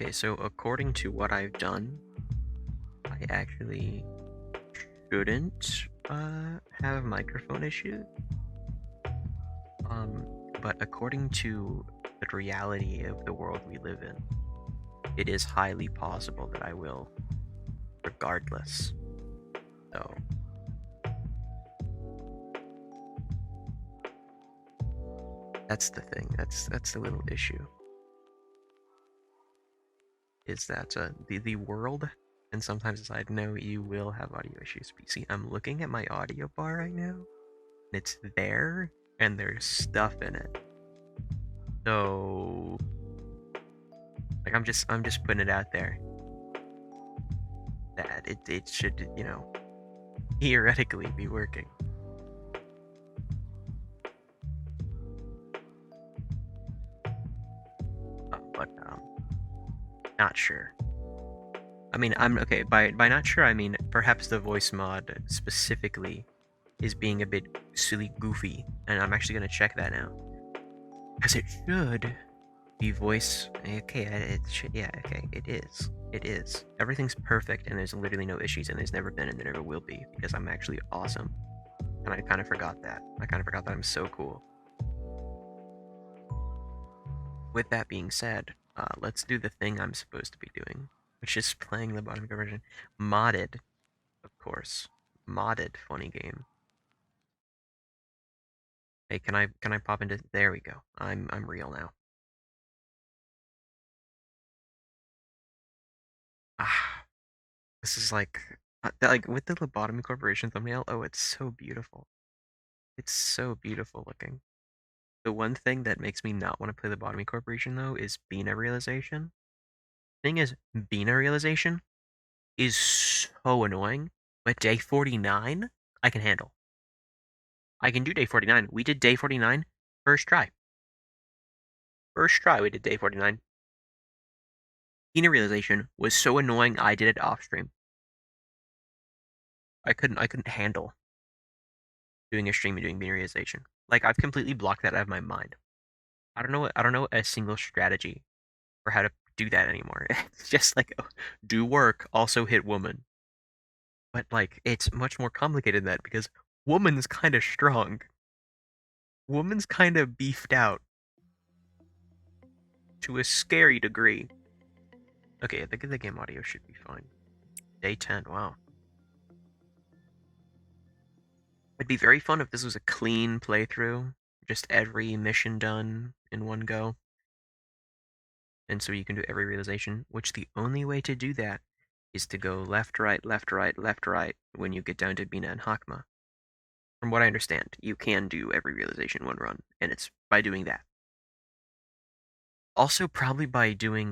Okay, so according to what I've done, I actually shouldn't have microphone issues. But according to the reality of the world we live in, it is highly possible that I will, regardless. So that's the thing. That's the little issue. Is that the world, and sometimes decide no, you will have audio issues. But see, I'm looking at my audio bar right now, and it's there, and there's stuff in it. So, like, I'm just putting it out there that it should, theoretically be working. But not sure. I mean, I'm okay. By not sure, I mean perhaps the voice mod specifically is being a bit silly goofy, and I'm actually gonna check that now, because it should be voice. Okay, it should. Yeah, okay, it is. It is. Everything's perfect, and there's literally no issues, and there's never been, and there never will be, because I'm actually awesome. And I kind of forgot that. I kind of forgot that I'm so cool. With that being said, let's do the thing I'm supposed to be doing, which is playing the Lobotomy version. Modded, of course. Modded funny game. Hey, can I pop into? There we go. I'm real now. Ah, this is like with the Lobotomy Corporation thumbnail. Oh, it's so beautiful. It's so beautiful looking. The one thing that makes me not want to play the Lobotomy Corporation though is Bina realization. Thing is, Bina realization is so annoying, but day 49 I can handle. I can do day 49. We did day 49 first try. First try we did day 49. Bina realization was so annoying I did it off stream. I couldn't handle doing a stream and doing Bina realization. Like, I've completely blocked that out of my mind. I don't know a single strategy for how to do that anymore. It's just like, do work, also hit woman. But like, it's much more complicated than that, because woman's kind of strong. Woman's kind of beefed out to a scary degree. Okay, I think the game audio should be fine. Day 10, wow. It'd be very fun if this was a clean playthrough, just every mission done in one go. And so you can do every realization, which the only way to do that is to go left, right, left, right, left, right when you get down to Bina and Hakma. From what I understand, you can do every realization one run, and it's by doing that. Also, probably by doing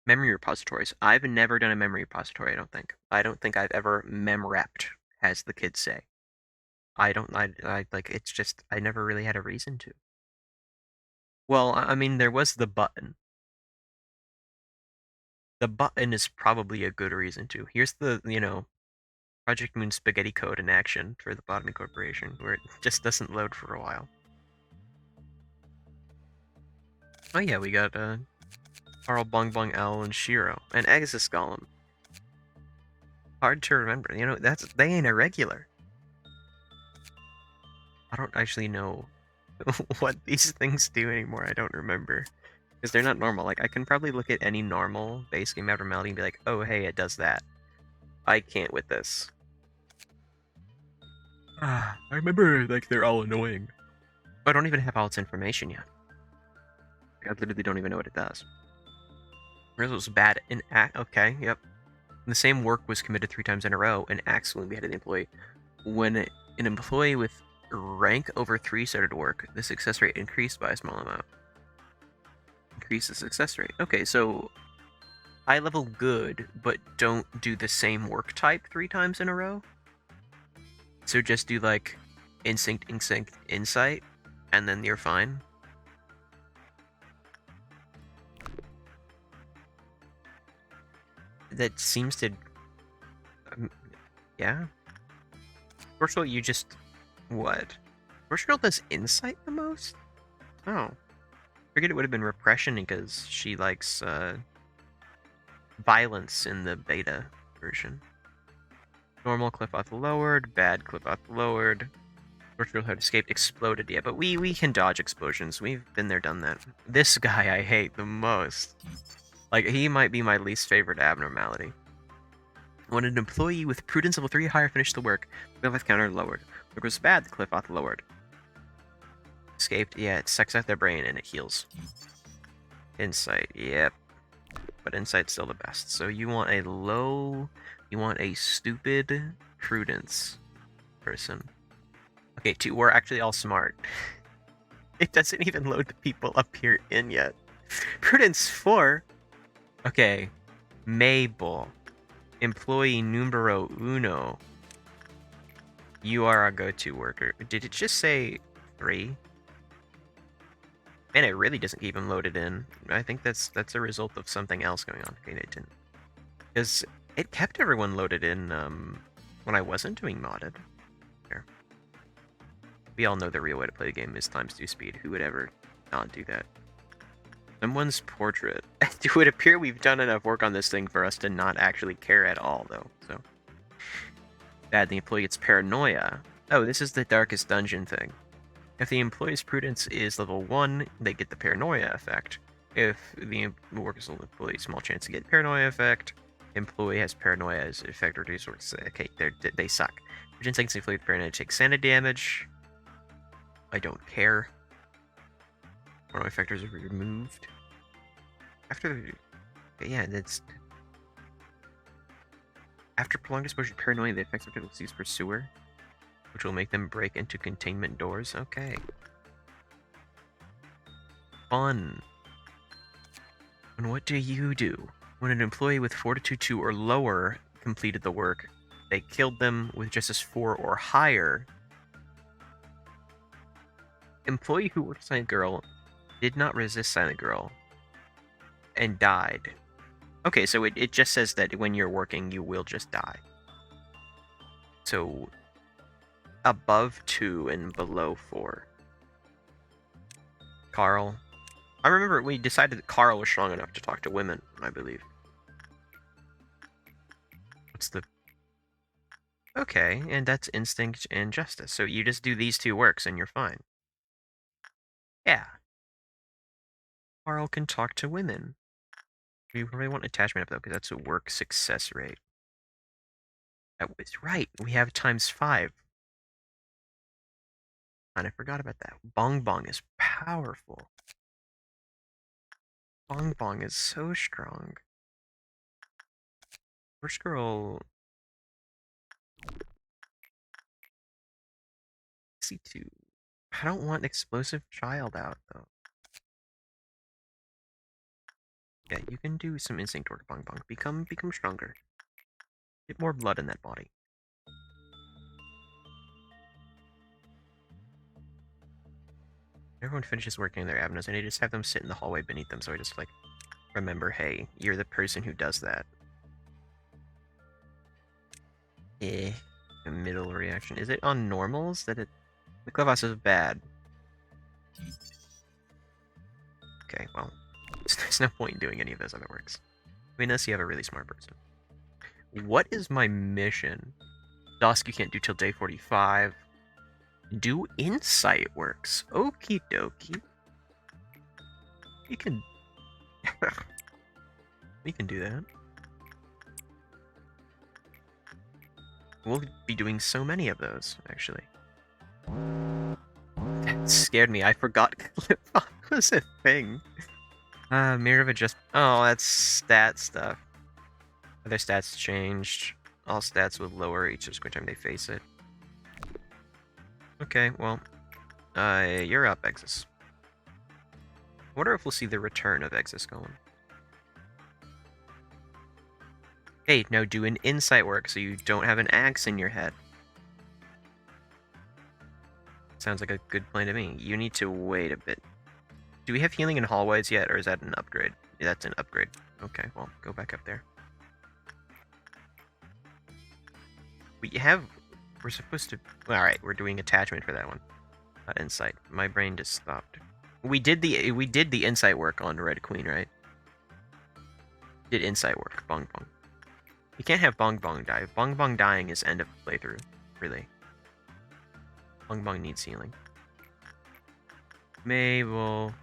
memory repositories. I've never done a memory repository, I don't think. I don't think I've ever memrepped, as the kids say. I like, it's just, I never really had a reason to. Well, I mean, there was the button. The button is probably a good reason to. Here's the, Project Moon spaghetti code in action for the Lobotomy Corporation, where it just doesn't load for a while. Oh yeah, we got, Carl Bong Bong Owl and Shiro, and Exis Golem. Hard to remember, they ain't a regular. I don't actually know what these things do anymore. I don't remember. Because they're not normal. Like, I can probably look at any normal base game abnormality and be like, oh, hey, it does that. I can't with this. I remember, like, they're all annoying. I don't even have all its information yet. I literally don't even know what it does. Whereas it was bad in act. Okay, yep. The same work was committed 3 times in a row and accidentally beheaded the employee. When an employee with rank over 3 started work, the success rate increased by a small amount. Increase the success rate. Okay, so high level good, but don't do the same work type 3 times in a row. So just do like instinct, insight, and then you're fine. That seems to, yeah. Virtual, you just, what? Virtual does insight the most? Oh. Figured it would have been repression because she likes, violence in the beta version. Normal clip path lowered, bad clip path lowered. Virtual had escaped, exploded. Yeah, but we can dodge explosions. We've been there, done that. This guy I hate the most. Like, he might be my least favorite abnormality. When an employee with prudence level 3 higher finished the work, the cliff counter lowered. Work was bad, the cliff path lowered. Escaped, yeah, it sucks out their brain and it heals. Insight, yep. But insight's still the best. So you want a stupid prudence person. Okay, we're actually all smart. It doesn't even load the people up here in yet. Prudence 4? Okay. Mabel. Employee numero uno. You are a go-to worker. Did it just say 3? Man, it really doesn't keep them loaded in. I think that's a result of something else going on. Okay, it didn't. Because it kept everyone loaded in when I wasn't doing modded. Here. We all know the real way to play the game is ×2 speed. Who would ever not do that? Someone's portrait. It would appear we've done enough work on this thing for us to not actually care at all, though. So bad. The employee gets paranoia. Oh, this is the darkest dungeon thing. If the employee's prudence is level 1, they get the paranoia effect. If the worker's employee, small chance to get paranoia effect. Employee has paranoia as effect reduced. Okay, they suck. Prudence seconds employee with paranoia takes sanity damage. I don't care. Paranoia factors are removed. After prolonged exposure to paranoia, the effects of difficulties pursuer, which will make them break into containment doors. Okay. Fun. And what do you do? When an employee with Fortitude 2 or lower completed the work, they killed them with Justice 4 or higher. Employee who worked Silent Girl did not resist Silent Girl and died. Okay, so it just says that when you're working, you will just die. So above 2 and below 4. Carl. I remember we decided that Carl was strong enough to talk to women, I believe. What's the... Okay, and that's instinct and justice. So you just do these 2 works and you're fine. Yeah. Carl can talk to women. We really want attachment up though, because that's a work success rate. That was right. We have ×5. And I forgot about that. Bong Bong is powerful. Bong Bong is so strong. First girl... C2. I don't want explosive child out though. Yeah, you can do some instinct work, Bong Bong. Become stronger. Get more blood in that body. Everyone finishes working in their avenues, and I just have them sit in the hallway beneath them, so I just, like, remember, hey, you're the person who does that. A middle reaction. Is it on normals that it... The Clubhouse is bad. Okay, well, there's no point in doing any of those other works. I mean, unless you have a really smart person. What is my mission? Dusk you can't do till day 45. Do insight works. Okie dokie. You can... we can do that. We'll be doing so many of those, actually. That scared me. I forgot clip was a thing. Mirror of adjust. Oh, that's stat stuff. Other stats changed. All stats will lower each subsequent time they face it. Okay, well, you're up, Exus. I wonder if we'll see the return of Exus going. Hey, now do an insight work so you don't have an axe in your head. Sounds like a good plan to me. You need to wait a bit. Do we have healing in hallways yet, or is that an upgrade? Yeah, that's an upgrade. Okay, well, go back up there. We're supposed to... Alright, we're doing attachment for that one. Not insight. My brain just stopped. We did the insight work on Red Queen, right? Did insight work? Bong bong. You can't have bong bong die. Bong bong dying is end of playthrough. Really. Bong bong needs healing. Mabel,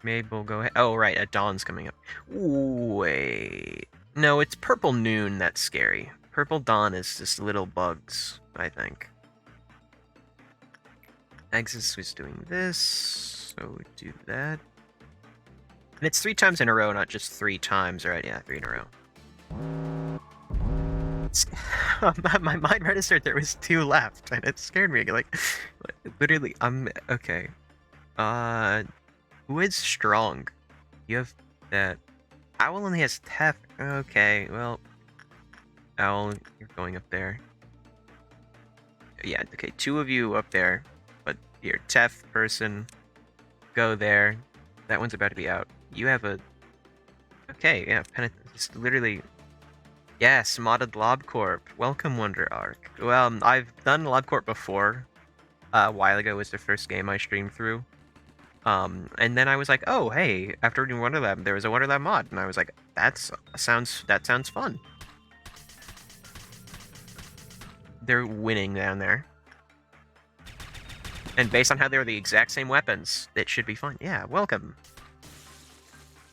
go ahead. Oh, right, a dawn's coming up. Wait. No, it's purple noon that's scary. Purple dawn is just little bugs, I think. Exis was doing this, so do that. And it's 3 times in a row, not just 3 times, right? Yeah, 3 in a row. My mind registered there was 2 left, and it scared me. Like literally, okay. Who is strong? You have that. Owl only has Tef. Okay, well, Owl, you're going up there. Yeah, okay, 2 of you up there, but your Tef person, go there. That one's about to be out. You have a. Okay, yeah, just literally. Yes, modded Lob Welcome, Wonder Arc. Well, I've done Lob before. A while ago was the first game I streamed through. And then I was like, oh, hey, after doing Wonder Lab, there was a Wonder Lab mod, and I was like, that sounds fun. They're winning down there. And based on how they're the exact same weapons, it should be fun. Yeah, welcome.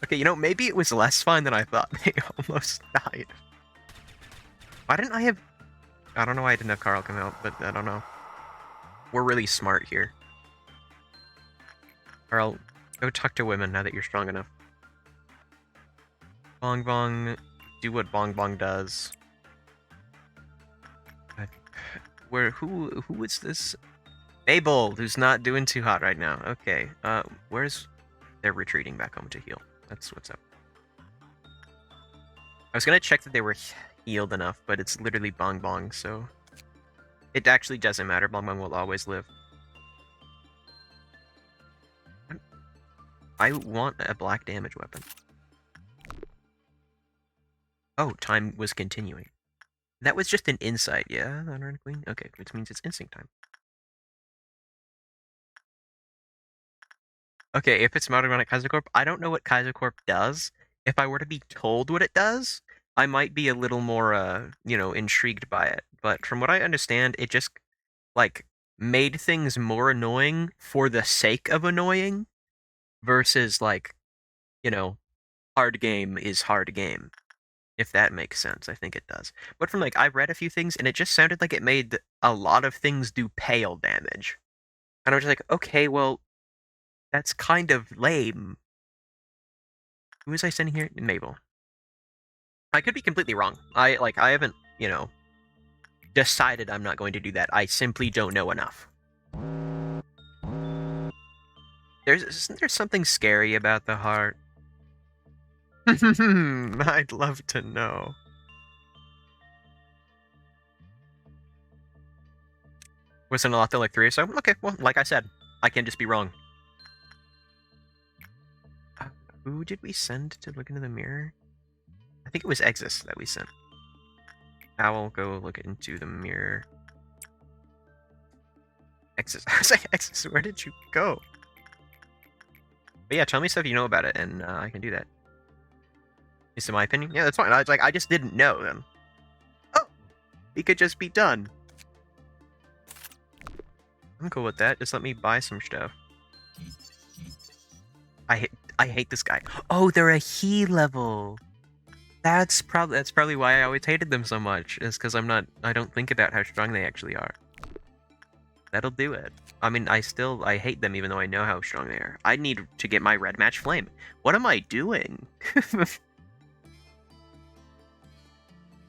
Okay, you know, maybe it was less fun than I thought. They almost died. Why didn't I have... I don't know why I didn't have Carl come out, but I don't know. We're really smart here. Or I'll go talk to women now that you're strong enough. Bong Bong, do what Bong Bong does. Who is this? Mabel, who's not doing too hot right now. Okay, they're retreating back home to heal. That's what's up. I was gonna check that they were healed enough, but it's literally Bong Bong, so... It actually doesn't matter. Bong Bong will always live. I want a black damage weapon. Oh, time was continuing. That was just an insight, yeah? Unarmed Queen? Okay, which means it's instinct time. Okay, if it's modded on Kaizo Corp, I don't know what Kaizo Corp does. If I were to be told what it does, I might be a little more, intrigued by it. But from what I understand, it just, like, made things more annoying for the sake of annoying versus, like, hard game is hard game. If that makes sense, I think it does. But from, like, I've read a few things, and it just sounded like it made a lot of things do pale damage. And I was just like, okay, well, that's kind of lame. Who was I sending here? Mabel. I could be completely wrong. I haven't, decided I'm not going to do that. I simply don't know enough. Isn't there something scary about the heart? I'd love to know. Wasn't a lot to like 3 or so? Okay, well, like I said, I can just be wrong. Who did we send to look into the mirror? I think it was Exis that we sent. Owl, go look into the mirror. Exis. I was like, Exis, where did you go? But yeah, tell me stuff you know about it, and I can do that. Is it my opinion? Yeah, that's fine. I was like, I just didn't know then. Oh! He could just be done. I'm cool with that. Just let me buy some stuff. I hate this guy. Oh, they're a he level. That's probably why I always hated them so much. Is because I don't think about how strong they actually are. That'll do it. I mean, I hate them even though I know how strong they are. I need to get my red match flame. What am I doing?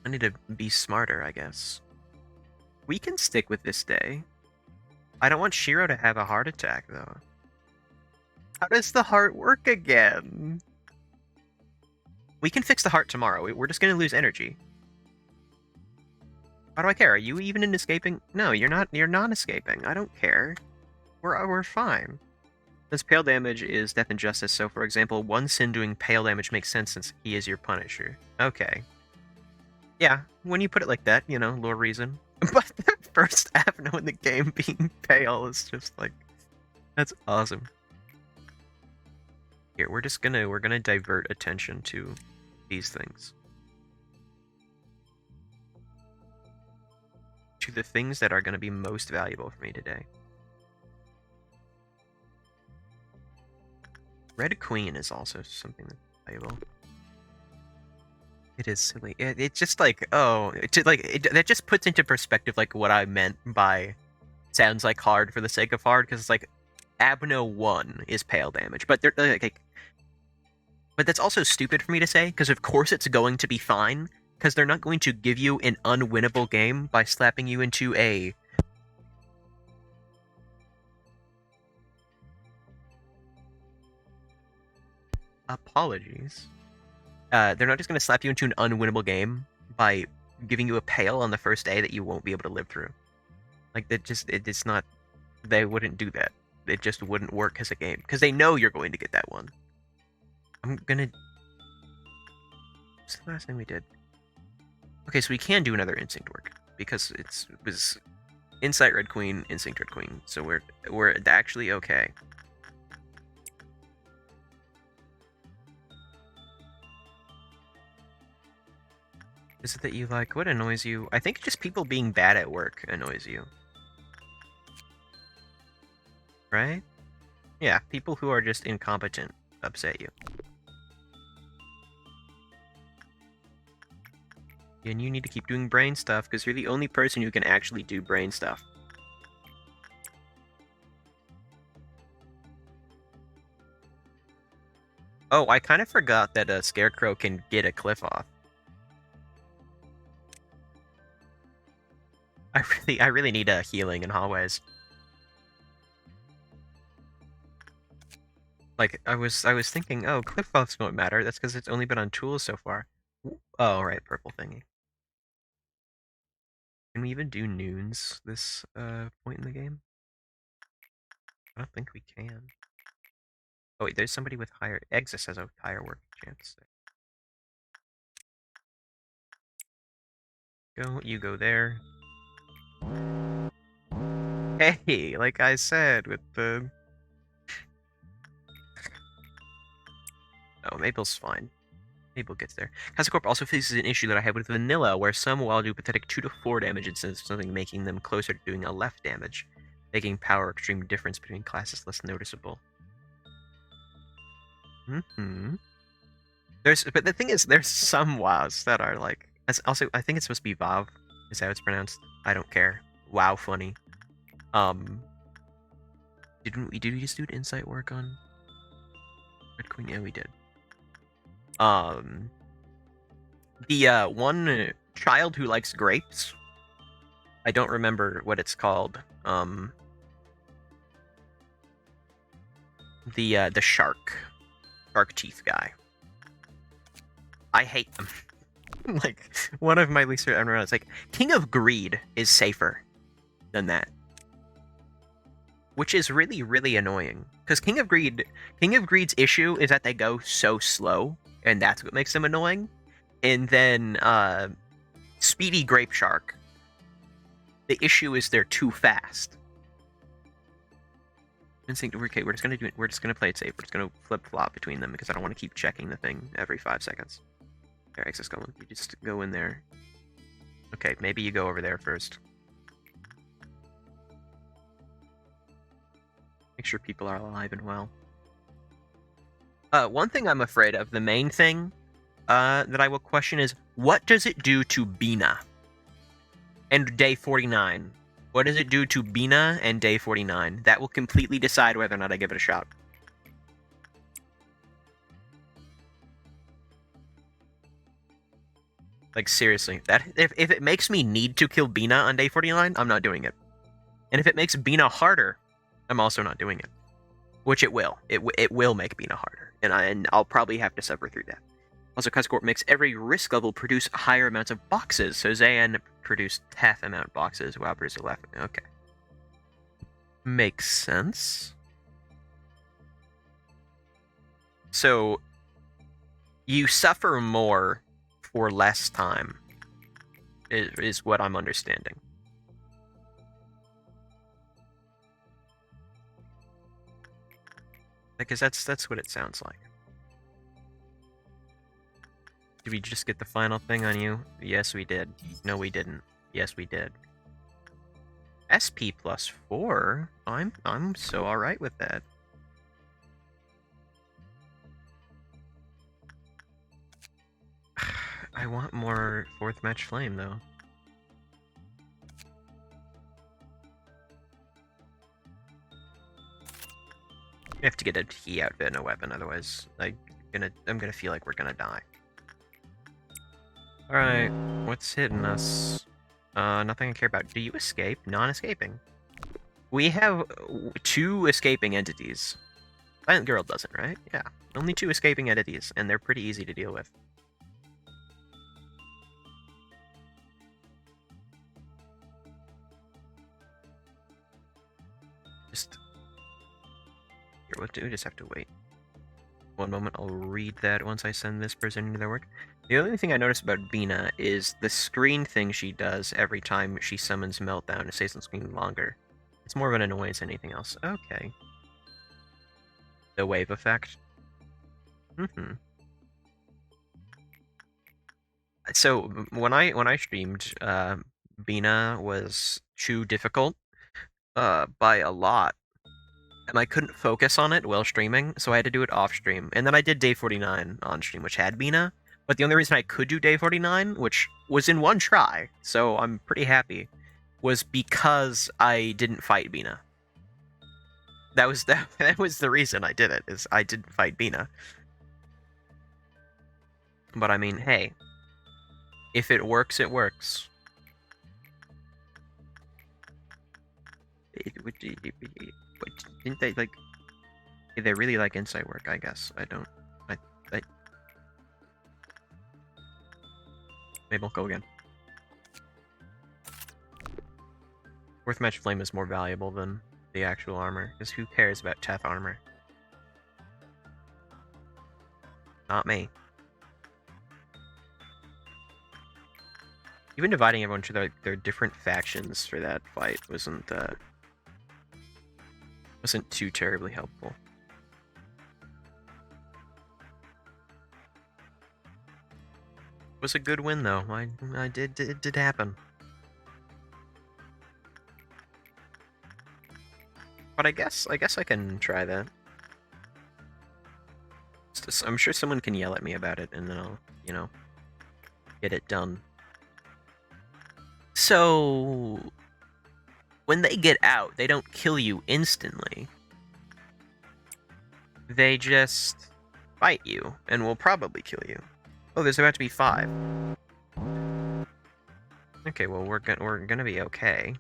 I need to be smarter, I guess. We can stick with this day. I don't want Shiro to have a heart attack, though. How does the heart work again? We can fix the heart tomorrow. We're just gonna lose energy. How do I care? Are you even in escaping? No, you're not. You're not escaping. I don't care. We're fine. This pale damage is death and justice. So, for example, one sin doing pale damage makes sense since he is your Punisher. Okay. Yeah, when you put it like that, lore reason. But the first Avno in the game being pale is just like, that's awesome. Here, we're gonna divert attention to these things. To the things that are gonna be most valuable for me today. Red Queen is also something that's valuable. It is silly. It's just like, oh, that just puts into perspective like what I meant by sounds like hard for the sake of hard, because it's like Abno 1 is pale damage, but they're like, but that's also stupid for me to say, because of course it's going to be fine, because they're not going to give you an unwinnable game by slapping you into a apologies. They're not just going to slap you into an unwinnable game by giving you a pale on the first day that you won't be able to live through. Like, it's not, they wouldn't do that. It just wouldn't work as a game, because they know you're going to get that one. I'm gonna... What's the last thing we did? Okay, so we can do another Instinct work, because it was Insight Red Queen, Instinct Red Queen, so we're actually okay. Is it that you like, what annoys you? I think just people being bad at work annoys you. Right? Yeah, people who are just incompetent upset you. And you need to keep doing brain stuff, because you're the only person who can actually do brain stuff. Oh, I kind of forgot that a Scarecrow can get a cliff off. I really need a healing in hallways. Like, I was thinking, oh, cliff offs won't matter. That's because it's only been on tools so far. Oh, right, purple thingy. Can we even do noons this point in the game? I don't think we can. Oh wait, there's somebody with higher... Exus has a higher work chance. You go there. Hey, like I said, with the... Oh, Maple's fine. Maple gets there. Kaizo Corp also faces an issue that I had with Vanilla, where some will do pathetic 2 to 4 damage instead of something making them closer to doing a left damage, making power extreme difference between classes less noticeable. But the thing is, there's some WoWs that are like... Also, I think it's supposed to be Vav, is how it's pronounced. I don't care. WoW funny. Did we just do insight work on Red Queen? Yeah, we did. The one child who likes grapes. I don't remember what it's called. The shark teeth guy. I hate them. Like, one of my least favorite ever. It's like, King of Greed is safer than that. Which is really, really annoying. Because King of Greed's issue is that they go so slow, and that's what makes them annoying. And then, Speedy Grape Shark. The issue is they're too fast. Okay, we're just gonna play it safe. We're just gonna flip-flop between them, because I don't want to keep checking the thing every 5 seconds. There, Exus Golem. You just go in there. Okay, maybe you go over there first. Make sure people are alive and well. One thing I'm afraid of, the main thing that I will question is, what does it do to Bina? And day 49. What does it do to Bina and day 49? That will completely decide whether or not I give it a shot. Like, seriously, that if it makes me need to kill Bina on day 49, I'm not doing it. And if it makes Bina harder, I'm also not doing it. Which it will. It will make Bina harder. And I'll probably have to suffer through that. Also, Kaizo Corp makes every risk level produce higher amounts of boxes. So Zayan produced half amount boxes, WoW produced 11. Okay. Makes sense. So, you suffer more for less time, is what I'm understanding. Because that's what it sounds like. Did we just get the final thing on you? Yes, we did. No, we didn't. Yes, we did. SP plus 4? I'm so alright with that. I want more 4th match flame, though. We have to get a T outfit and a weapon, otherwise I'm gonna feel like we're gonna die. Alright, what's hitting us? Nothing I care about. Do you escape? Non-escaping. We have 2 escaping entities. Silent Girl doesn't, right? Yeah. Only 2 escaping entities, and they're pretty easy to deal with. Here, what do we just have to wait? One moment, I'll read that once I send this person into their work. The only thing I noticed about Bina is the screen thing she does every time she summons Meltdown. It stays on screen longer. It's more of an annoyance than anything else. Okay. The wave effect. So when I streamed, Bina was too difficult, by a lot, and I couldn't focus on it while streaming, so I had to do it off stream. And then I did day 49 on stream, which had Bina. But the only reason I could do day 49, which was in one try, so I'm pretty happy, was because I didn't fight Bina. That was the reason I did it, is I didn't fight Bina. But I mean, hey, if it works, it works. Didn't they, like... They really like insight work, I guess. I don't... Maybe I'll go again. 4th match flame is more valuable than the actual armor, because who cares about Teth armor? Not me. Even dividing everyone to their different factions for that fight wasn't too terribly helpful. It was a good win, though. It did happen. But I guess I can try that. I'm sure someone can yell at me about it, and then I'll, you know, get it done. So, when they get out, they don't kill you instantly. They just fight you, and will probably kill you. Oh, there's about to be 5. Okay, well, we're gonna be okay.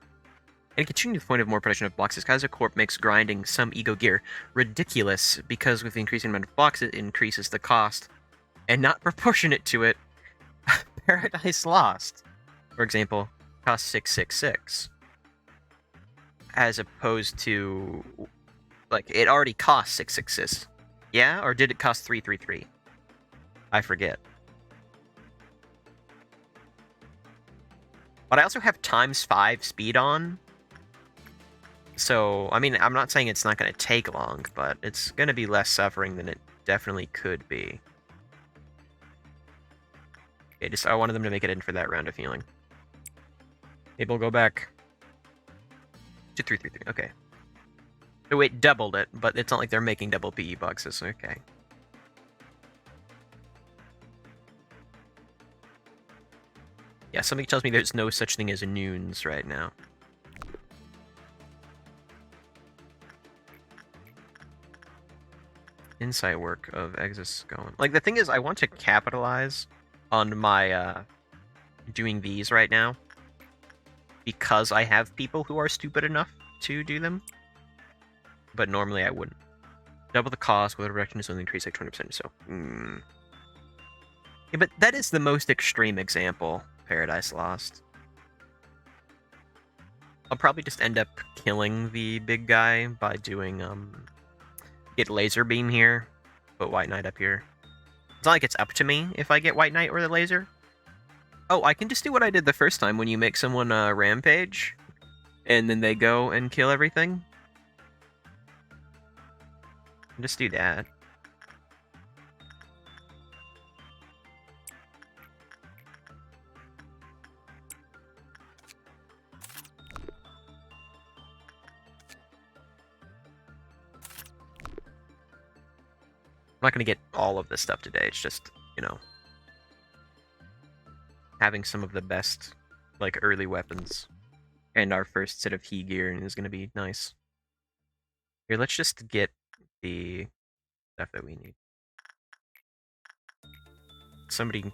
And continue the point of more production of boxes, Kaizo Corp makes grinding some ego gear ridiculous, because with the increasing amount of boxes, it increases the cost, and not proportionate to it, Paradise Lost, for example, costs 666. As opposed to, like, it already cost 666. Yeah? Or did it cost 333? I forget. But I also have ×5 speed on. So, I mean, I'm not saying it's not going to take long, but it's going to be less suffering than it definitely could be. Okay, I wanted them to make it in for that round of healing. Maybe we'll go back to 333. Okay. So it doubled it, but it's not like they're making double PE boxes. Okay. Yeah, something tells me there's no such thing as noons right now. Insight work of Exus going. Like, the thing is, I want to capitalize on my, doing these right now, because I have people who are stupid enough to do them. But normally I wouldn't. Double the cost with a reduction is only increased like 20%, so... Yeah, but that is the most extreme example, Paradise Lost. I'll probably just end up killing the big guy by doing, get Laser Beam here, put White Knight up here. It's not like it's up to me if I get White Knight or the Laser. Oh, I can just do what I did the first time when you make someone rampage, and then they go and kill everything. Just do that. not going to get all of this stuff today. It's just, you know, having some of the best, like, early weapons. And our first set of key gear is going to be nice. Here, let's just get the stuff that we need. Somebody...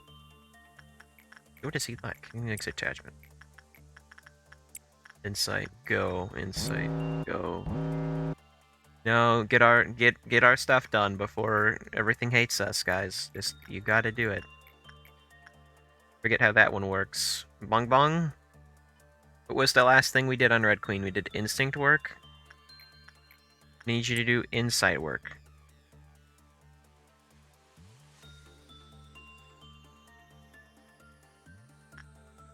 What does he like? He likes attachment. Insight, go. Insight, go. No, get our stuff done before everything hates us, guys. Just, you gotta do it. Forget how that one works. Bong bong? What was the last thing we did on Red Queen? We did instinct work? Need you to do insight work.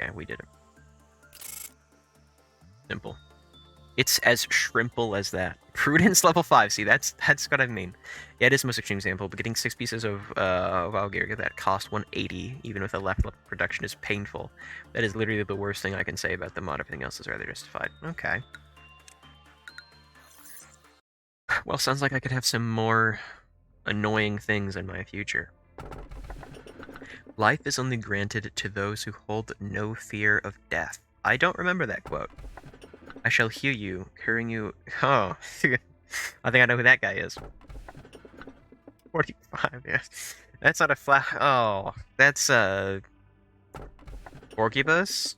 Yeah, we did it. Simple. It's as shrimple as that. Prudence level 5. See, that's what I mean. Yeah, it is the most extreme example, but getting 6 pieces of Valkyria that cost 180, even with a left level production, is painful. That is literally the worst thing I can say about the mod. Everything else is rather justified. Okay. Well, sounds like I could have some more annoying things in my future. Life is only granted to those who hold no fear of death. I don't remember that quote. I shall hear you, hearing you... Oh, I think I know who that guy is. 45, yeah. That's not a flat... Oh, that's, Porcubus?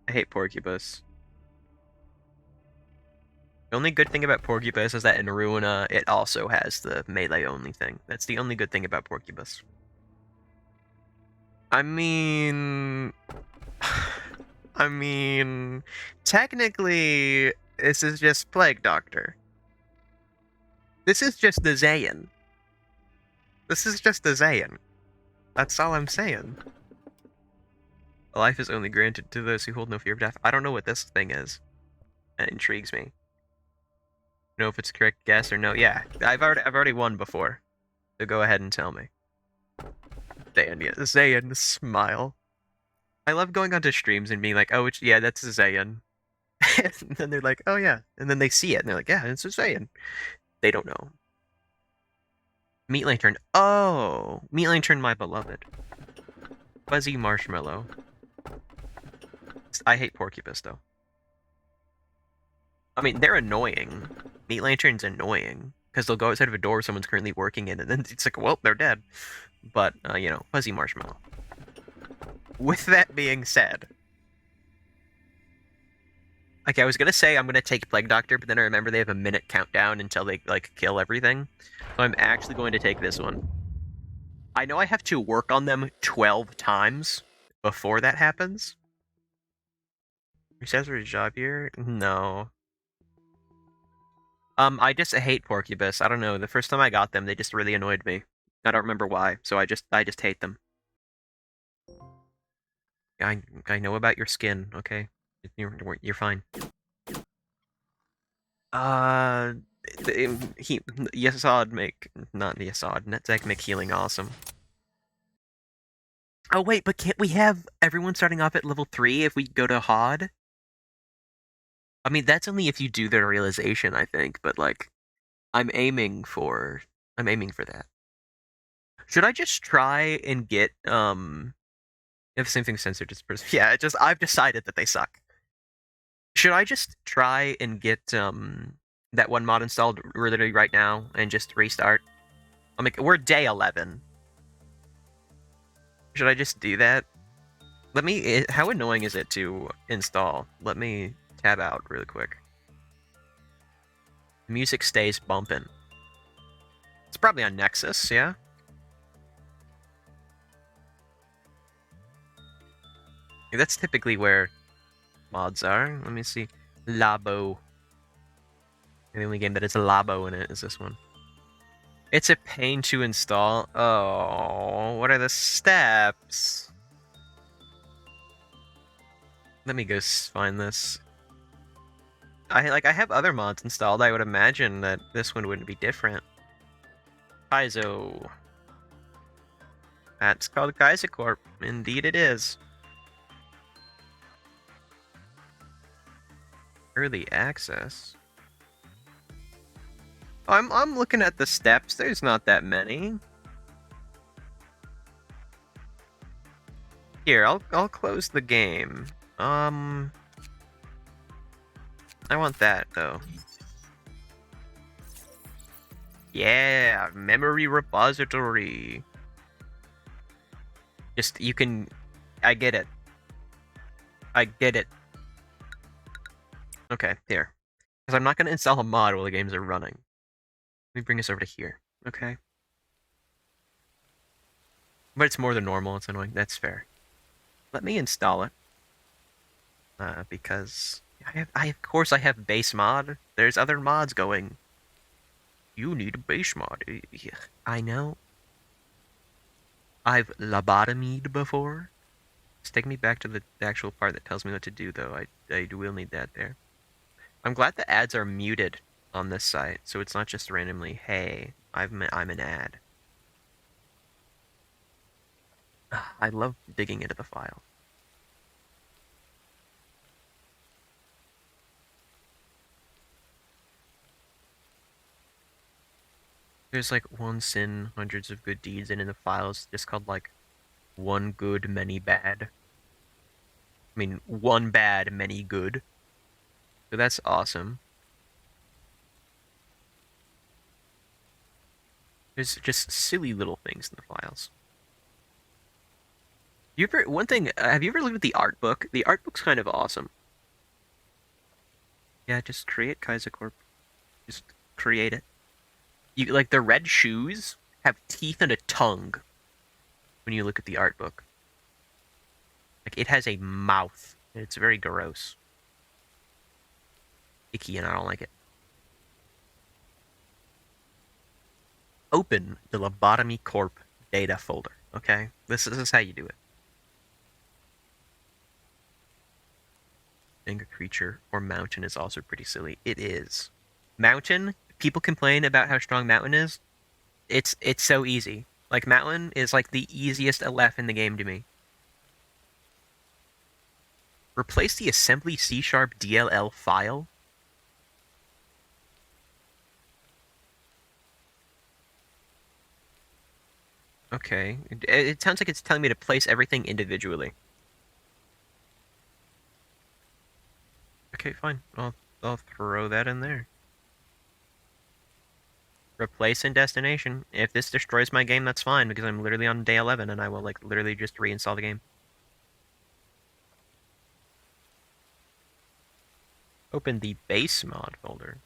I hate Porcubus. The only good thing about Porcubus is that in Ruina, it also has the melee-only thing. That's the only good thing about Porcubus. I mean... I mean... Technically, this is just Plague Doctor. This is just the Zayn. This is just the Zayn. That's all I'm saying. Life is only granted to those who hold no fear of death. I don't know what this thing is. That intrigues me. Know if it's a correct guess or no. Yeah, I've already won before. So go ahead and tell me. Zayn, yeah. Zayn, smile. I love going onto streams and being like, oh, yeah, that's a Zayn. And then they're like, oh yeah. And then they see it and they're like, yeah, it's a Zayn. They don't know. Meat Lantern. Oh, Meat Lantern, my beloved. Fuzzy Marshmallow. I hate Porcupus, though. I mean, they're annoying. Meat Lantern's annoying. Because they'll go outside of a door someone's currently working in, and then it's like, well, they're dead. But, you know, Fuzzy Marshmallow. With that being said... Okay, I was gonna say I'm gonna take Plague Doctor, but then I remember they have a minute countdown until they, like, kill everything. So I'm actually going to take this one. I know I have to work on them 12 times before that happens. He says for a job here? No. I just hate Porcubus. I don't know. The first time I got them, they just really annoyed me. I don't remember why, so I just hate them. I know about your skin, okay? You're fine. Yesod make... Not Yesod. Netzek make healing awesome. Oh, wait, but can't we have everyone starting off at level 3 if we go to HOD? I mean, that's only if you do the realization, I think, but, like, I'm aiming for that. Should I just try and get, if same thing censored just yeah, I've decided that they suck. Should I just try and get, that one mod installed literally right now and just restart? We're day 11. Should I just do that? How annoying is it to install? Let me tab out really quick. The music stays bumping. It's probably on Nexus, yeah? That's typically where mods are. Let me see. Labo. The only game that has a Labo in it is this one. It's a pain to install. Oh, what are the steps? Let me go find this. I have other mods installed. I would imagine that this one wouldn't be different. Kaizo. That's called Kaizo Corp. Indeed it is. Early access. I'm looking at the steps. There's not that many. Here, I'll close the game. I want that though. Yeah, memory repository. Just you can. I get it. I get it. Okay, here. Because I'm not going to install a mod while the games are running. Let me bring this over to here. Okay. But it's more than normal. It's annoying. That's fair. Let me install it. Because of course I have base mod. There's other mods going. You need a base mod. Yeah, I know. I've lobotomied before. Just take me back to the actual part that tells me what to do, though. I will need that there. I'm glad the ads are muted on this site, so it's not just randomly, hey, I'm an ad. I love digging into the file. There's like one sin, hundreds of good deeds, and in the file it's just called like one good, many bad. I mean, one bad, many good. So that's awesome. There's just silly little things in the files. One thing, have you ever looked at the art book? The art book's kind of awesome. Yeah, just create Kaizo Corp. Just create it. You like the red shoes have teeth and a tongue when you look at the art book. Like it has a mouth. It's very gross. Icky, and I don't like it. Open the Lobotomy Corp data folder. Okay, this is how you do it. Think a creature or mountain is also pretty silly. It is. Mountain. People complain about how strong mountain is. It's so easy. Like mountain is like the easiest LF in the game to me. Replace the assembly C# DLL file. Okay. It sounds like it's telling me to place everything individually. Okay, fine. I'll throw that in there. Replace in destination. If this destroys my game, that's fine, because I'm literally on day 11, and I will, like, literally just reinstall the game. Open the base mod folder.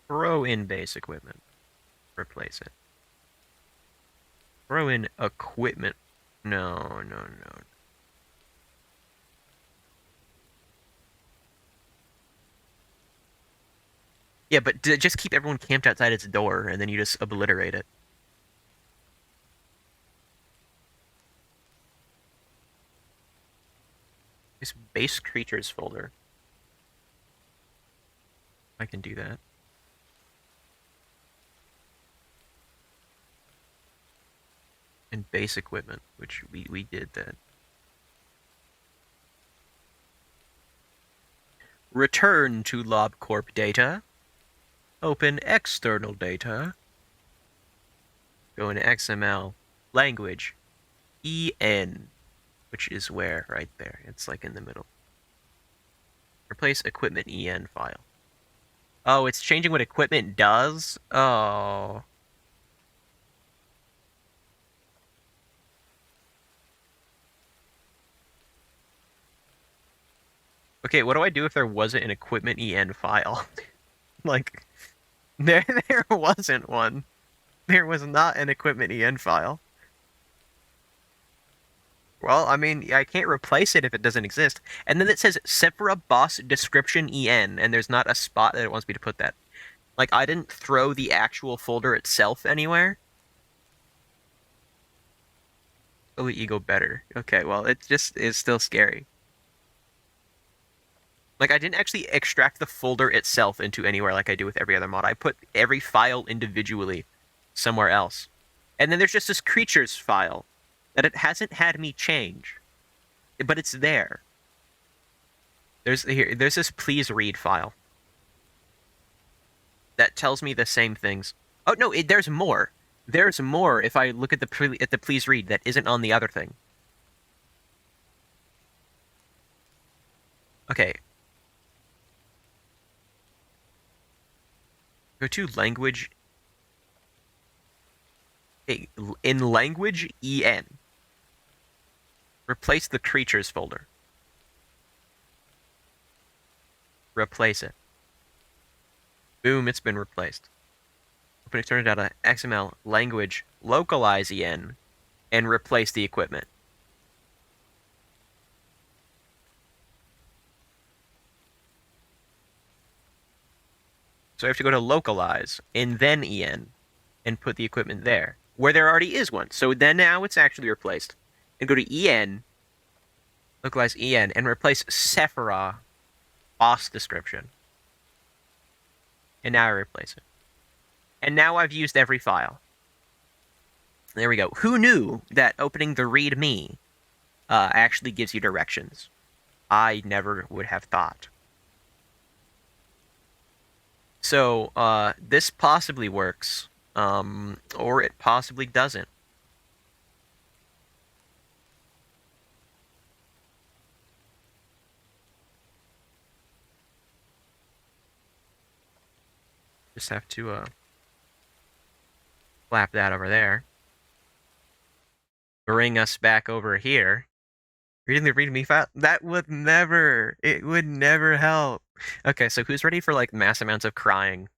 Throw in base equipment. Replace it. Throw in equipment. No. Yeah, but just keep everyone camped outside its door, and then you just obliterate it. This base creatures folder. I can do that. And base equipment, which we did that. Return to LobCorp data. Open external data. Go into XML. Language. EN. Which is where? Right there. It's like in the middle. Replace equipment EN file. Oh, it's changing what equipment does? Oh. Okay, what do I do if there wasn't an equipment EN file? Like, there wasn't one. There was not an equipment EN file. Well, I mean, I can't replace it if it doesn't exist. And then it says Sephora boss description EN, and there's not a spot that it wants me to put that. Like, I didn't throw the actual folder itself anywhere. Oh, the ego better. Okay, well, it just is still scary. Like, I didn't actually extract the folder itself into anywhere like I do with every other mod. I put every file individually somewhere else. And then there's just this creatures file that it hasn't had me change. But it's there. There's this please read file. that tells me the same things. Oh no, there's more. There's more if I look at the please read that isn't on the other thing. Okay. Go to language. Okay, in language EN. Replace the creatures folder. Replace it. Boom, it's been replaced. Open external data, XML, language, localize EN, and replace the equipment. So I have to go to localize and then EN and put the equipment there, where there already is one. So then now it's actually replaced. And go to EN, localize EN, and replace Sephiroth boss description. And now I replace it. And now I've used every file. There we go. Who knew that opening the README actually gives you directions? I never would have thought. So, this possibly works, or it possibly doesn't. Just have to, flap that over there. Bring us back over here. Reading the README file? That would never, it would never help. Okay, so who's ready for, like, mass amounts of crying?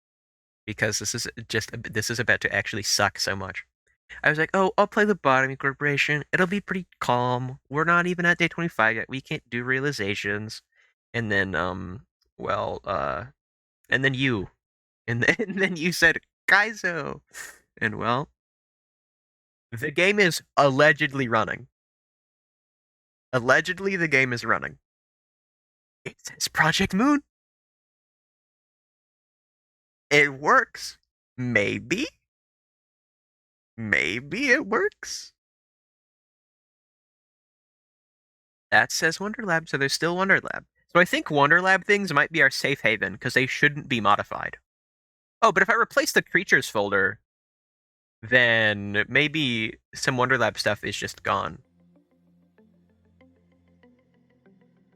Because this is about to actually suck so much. I was like, oh, I'll play Lobotomy Corporation. It'll be pretty calm. We're not even at day 25 yet. We can't do realizations. And then, and then you. And then you said, Kaizo. And well, the game is allegedly running. Allegedly, the game is running. It says Project Moon. It works. Maybe. Maybe it works. That says Wonder Lab, so there's still Wonder Lab. So I think Wonder Lab things might be our safe haven, because they shouldn't be modified. Oh, but if I replace the creatures folder, then maybe some Wonder Lab stuff is just gone.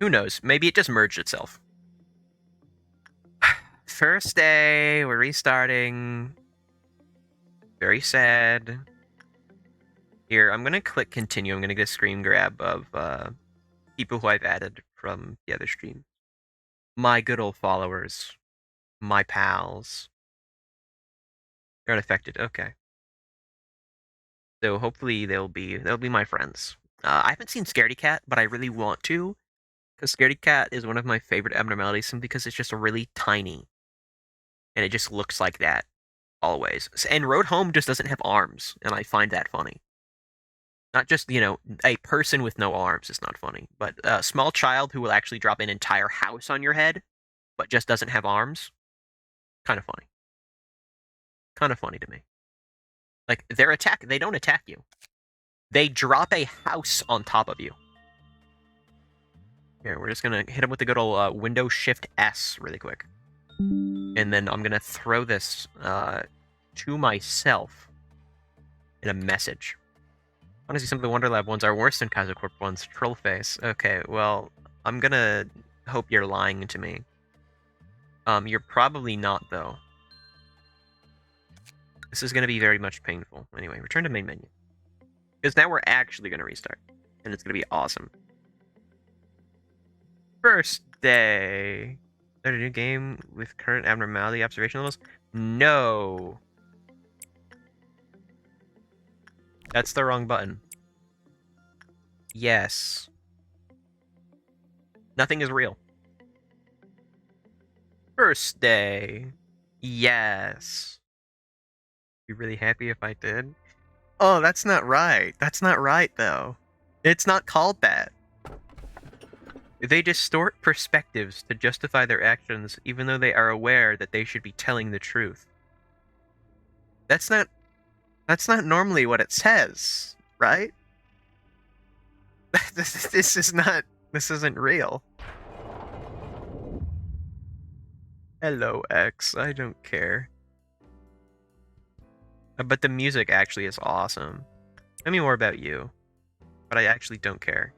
Who knows? Maybe it just merged itself. First day, we're restarting. Very sad. Here, I'm gonna click continue. I'm gonna get a screen grab of people who I've added from the other stream. My good old followers. My pals. They're unaffected. Okay. So hopefully they'll be my friends. I haven't seen Scaredy Cat, but I really want to, because Scaredy Cat is one of my favorite abnormalities, simply because it's just really tiny, and it just looks like that always. And Road Home just doesn't have arms, and I find that funny. Not just, a person with no arms is not funny, but a small child who will actually drop an entire house on your head, but just doesn't have arms, kind of funny. Kind of funny to me. Like, they don't attack you. They drop a house on top of you. Here, we're just gonna hit him with the good old Windows Shift S really quick. And then I'm gonna throw this to myself in a message. Honestly, some of the Wonder Lab ones are worse than Kaizo Corp ones. Troll face. Okay, well, I'm gonna hope you're lying to me. You're probably not, though. This is gonna be very much painful. Anyway, return to main menu. Because now we're actually gonna restart. And it's gonna be awesome. First day. Start a new game with current abnormality observation levels? No. That's the wrong button. Yes. Nothing is real. First day. Yes. Be really happy if I did. Oh, that's not right. That's not right, though. It's not called that. They distort perspectives to justify their actions, even though they are aware that they should be telling the truth. That's not normally what it says, right? This isn't real. Hello, X. I don't care. But the music actually is awesome. Tell me more about you. But I actually don't care.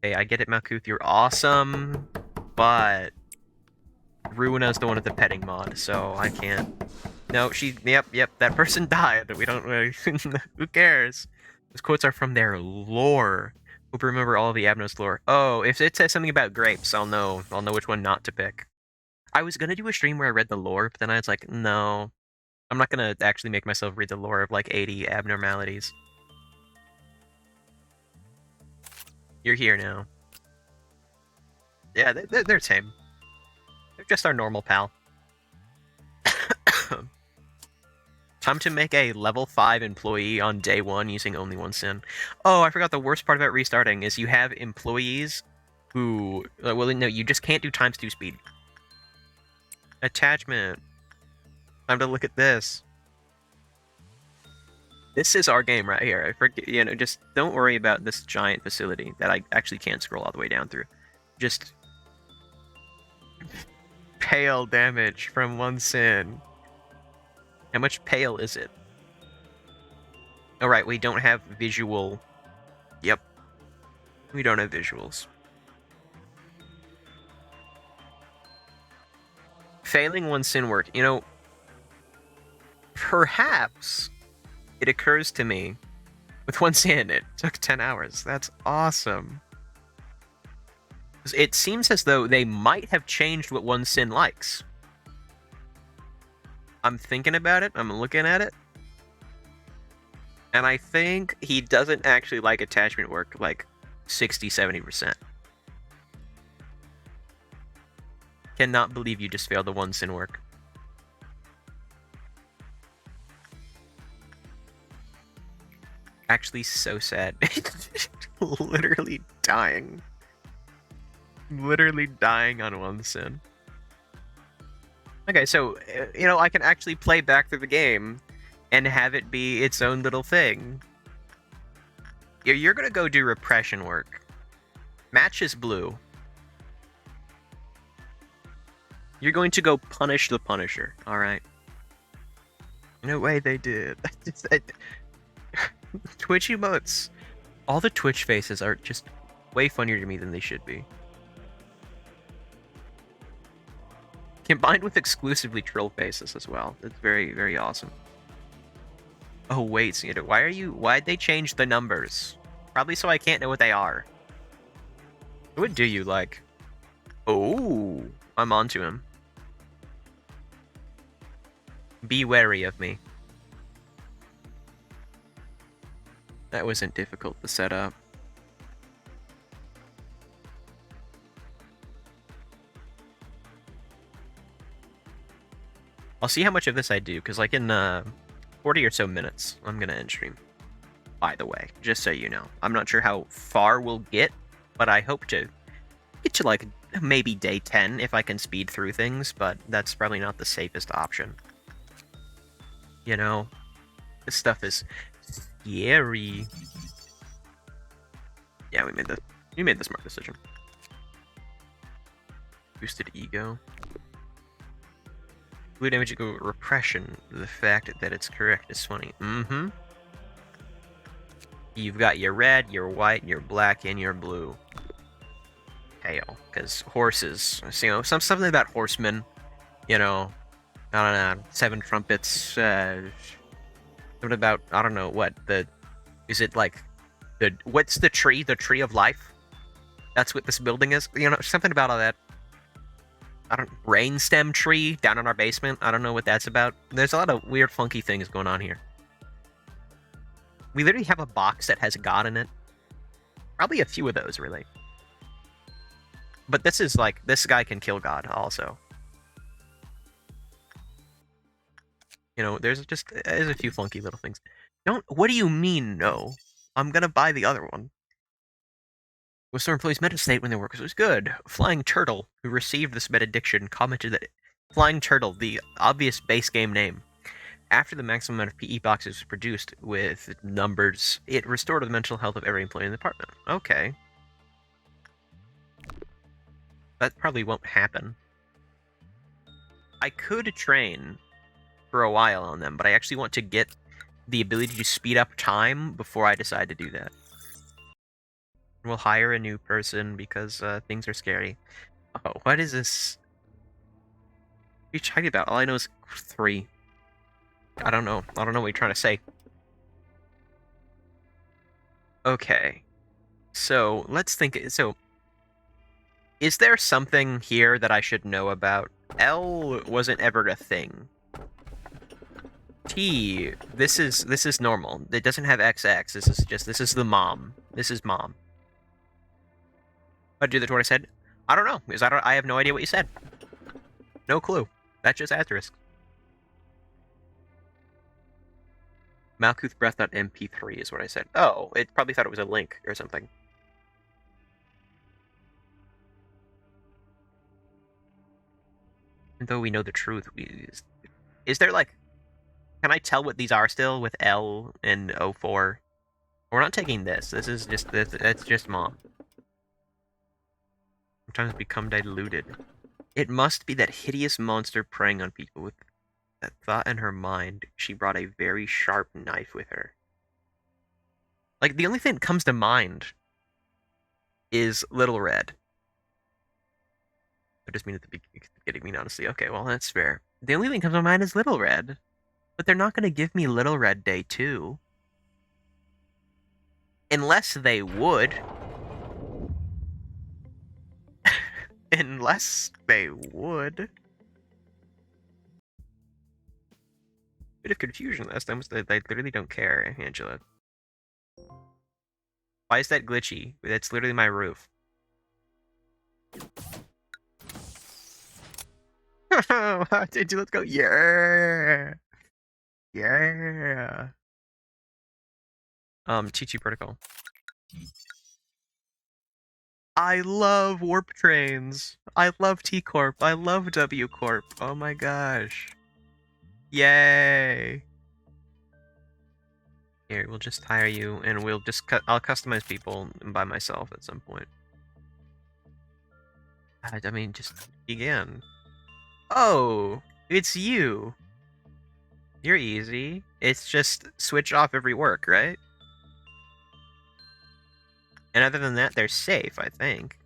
Hey, I get it, Malkuth, you're awesome, but Ruina's the one with the petting mod, so I can't. No, yep, that person died. We don't, who cares? Those quotes are from their lore. Hope you remember all of the Abnos lore. Oh, if it says something about grapes, I'll know which one not to pick. I was gonna do a stream where I read the lore, but then I was like, no. I'm not gonna actually make myself read the lore of like 80 abnormalities. You're here now. Yeah, they're tame. They're just our normal pal. Time to make a level 5 employee on day 1 using only 1 sin. Oh, I forgot the worst part about restarting is you have employees who... Well, no, you just can't do ×2 speed. Attachment. Time to look at this. This is our game right here. I forget, just don't worry about this giant facility that I actually can't scroll all the way down through. Just... Pale damage from 1 sin. How much pale is it? Alright, we don't have visual... Yep. We don't have visuals. Failing 1 sin work. Perhaps it occurs to me with 1 sin it took 10 hours. That's awesome. It seems as though they might have changed what 1 sin likes. I'm thinking about it. I'm looking at it. And I think he doesn't actually like attachment work like 60-70%. Cannot believe you just failed the 1 sin work. Actually, so sad. Literally dying. Literally dying on 1 sin. Okay, so, I can actually play back through the game and have it be its own little thing. You're gonna go do repression work. Match is blue. You're going to go punish the Punisher, alright? No way they did. Twitch emotes. All the Twitch faces are just way funnier to me than they should be. Combined with exclusively troll faces as well. It's very, very awesome. Oh, wait, why'd they change the numbers? Probably so I can't know what they are. What do you like? Oh, I'm onto him. Be wary of me. That wasn't difficult to set up. I'll see how much of this I do, because like in 40 or so minutes, I'm going to end stream. By the way, just so you know. I'm not sure how far we'll get, but I hope to get to like maybe day 10 if I can speed through things, but that's probably not the safest option. This stuff is scary. Yeah, we made the smart decision. Boosted ego. Blue damage equal repression. The fact that it's correct is funny. Mm-hmm. You've got your red, your white, your black, and your blue. Pale. Because horses, something about horsemen. I don't know, 7 trumpets, something about, I don't know, is it like, what's the tree? The tree of life? That's what this building is? Something about all that. Brainstem tree down in our basement. I don't know what that's about. There's a lot of weird, funky things going on here. We literally have a box that has God in it. Probably a few of those, really. But this is like, this guy can kill God, also. There's a few funky little things. What do you mean, no? I'm gonna buy the other one. Was some employees' mental state when their work was good. Flying Turtle, who received this benediction, commented that Flying Turtle, the obvious base game name. After the maximum amount of PE boxes was produced with numbers, it restored the mental health of every employee in the department. Okay. That probably won't happen. I could train for a while on them, but I actually want to get the ability to speed up time before I decide to do that. We'll hire a new person because things are scary. Oh, what is this? What are you talking about? All I know is 3. I don't know. I don't know what you're trying to say. Okay. So, let's think. So, is there something here that I should know about? L wasn't ever a thing. T, this is normal. It doesn't have XX. This is the mom. This is mom. But do that's what I said? I don't know, because I have no idea what you said. No clue. That's just asterisk. Malkuth Breath.mp3 is what I said. Oh, it probably thought it was a link or something. Even though we know the truth, is there like... Can I tell what these are still with L and O4? We're not taking this. This is just... That's just mom. Sometimes become diluted. It must be that hideous monster preying on people with that thought in her mind. She brought a very sharp knife with her. Like, the only thing that comes to mind is Little Red. I just mean at the beginning, honestly. Okay, well, that's fair. The only thing that comes to mind is Little Red. But they're not going to give me Little Red Day 2. Unless they would. Unless they would. Bit of confusion last time was that they literally don't care, Angela. Why is that glitchy? That's literally my roof. Did you let's go? Yeah. Yeah. Chi Protocol. I love warp trains. I love T Corp. I love W Corp. Oh my gosh. Yay. Here, we'll just hire you, and we'll just I'll customize people by myself at some point. I mean, just begin. Oh, it's you. You're easy. It's just switch off every work, right? And other than that, they're safe, I think.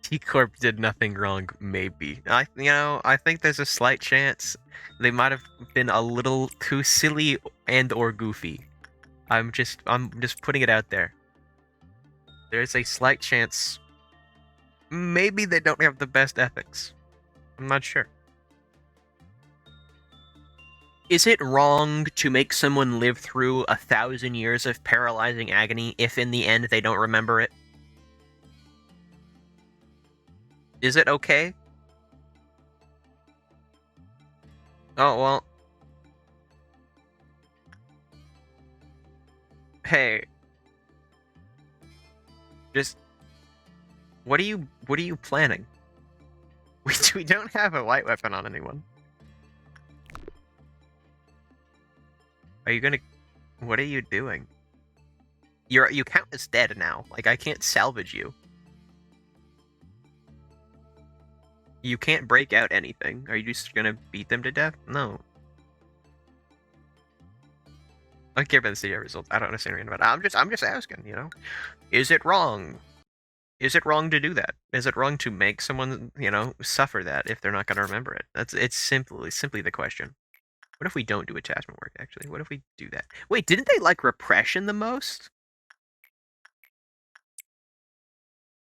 T-Corp did nothing wrong, maybe. I think there's a slight chance they might have been a little too silly and or goofy. I'm just putting it out there. There's a slight chance maybe they don't have the best ethics. I'm not sure. Is it wrong to make someone live through 1,000 years of paralyzing agony if in the end they don't remember it? Is it okay? Oh, well. Hey. Just... What are you planning? We don't have a light weapon on anyone. Are you gonna... What are you doing? You count as dead now. Like, I can't salvage you. You can't break out anything. Are you just gonna beat them to death? No. I don't care about the CDR results. I don't understand anything about it. I'm just asking, you know? Is it wrong? Is it wrong to do that? Is it wrong to make someone, suffer that if they're not gonna remember it? It's simply the question. What if we don't do attachment work, actually? What if we do that? Wait, didn't they like repression the most?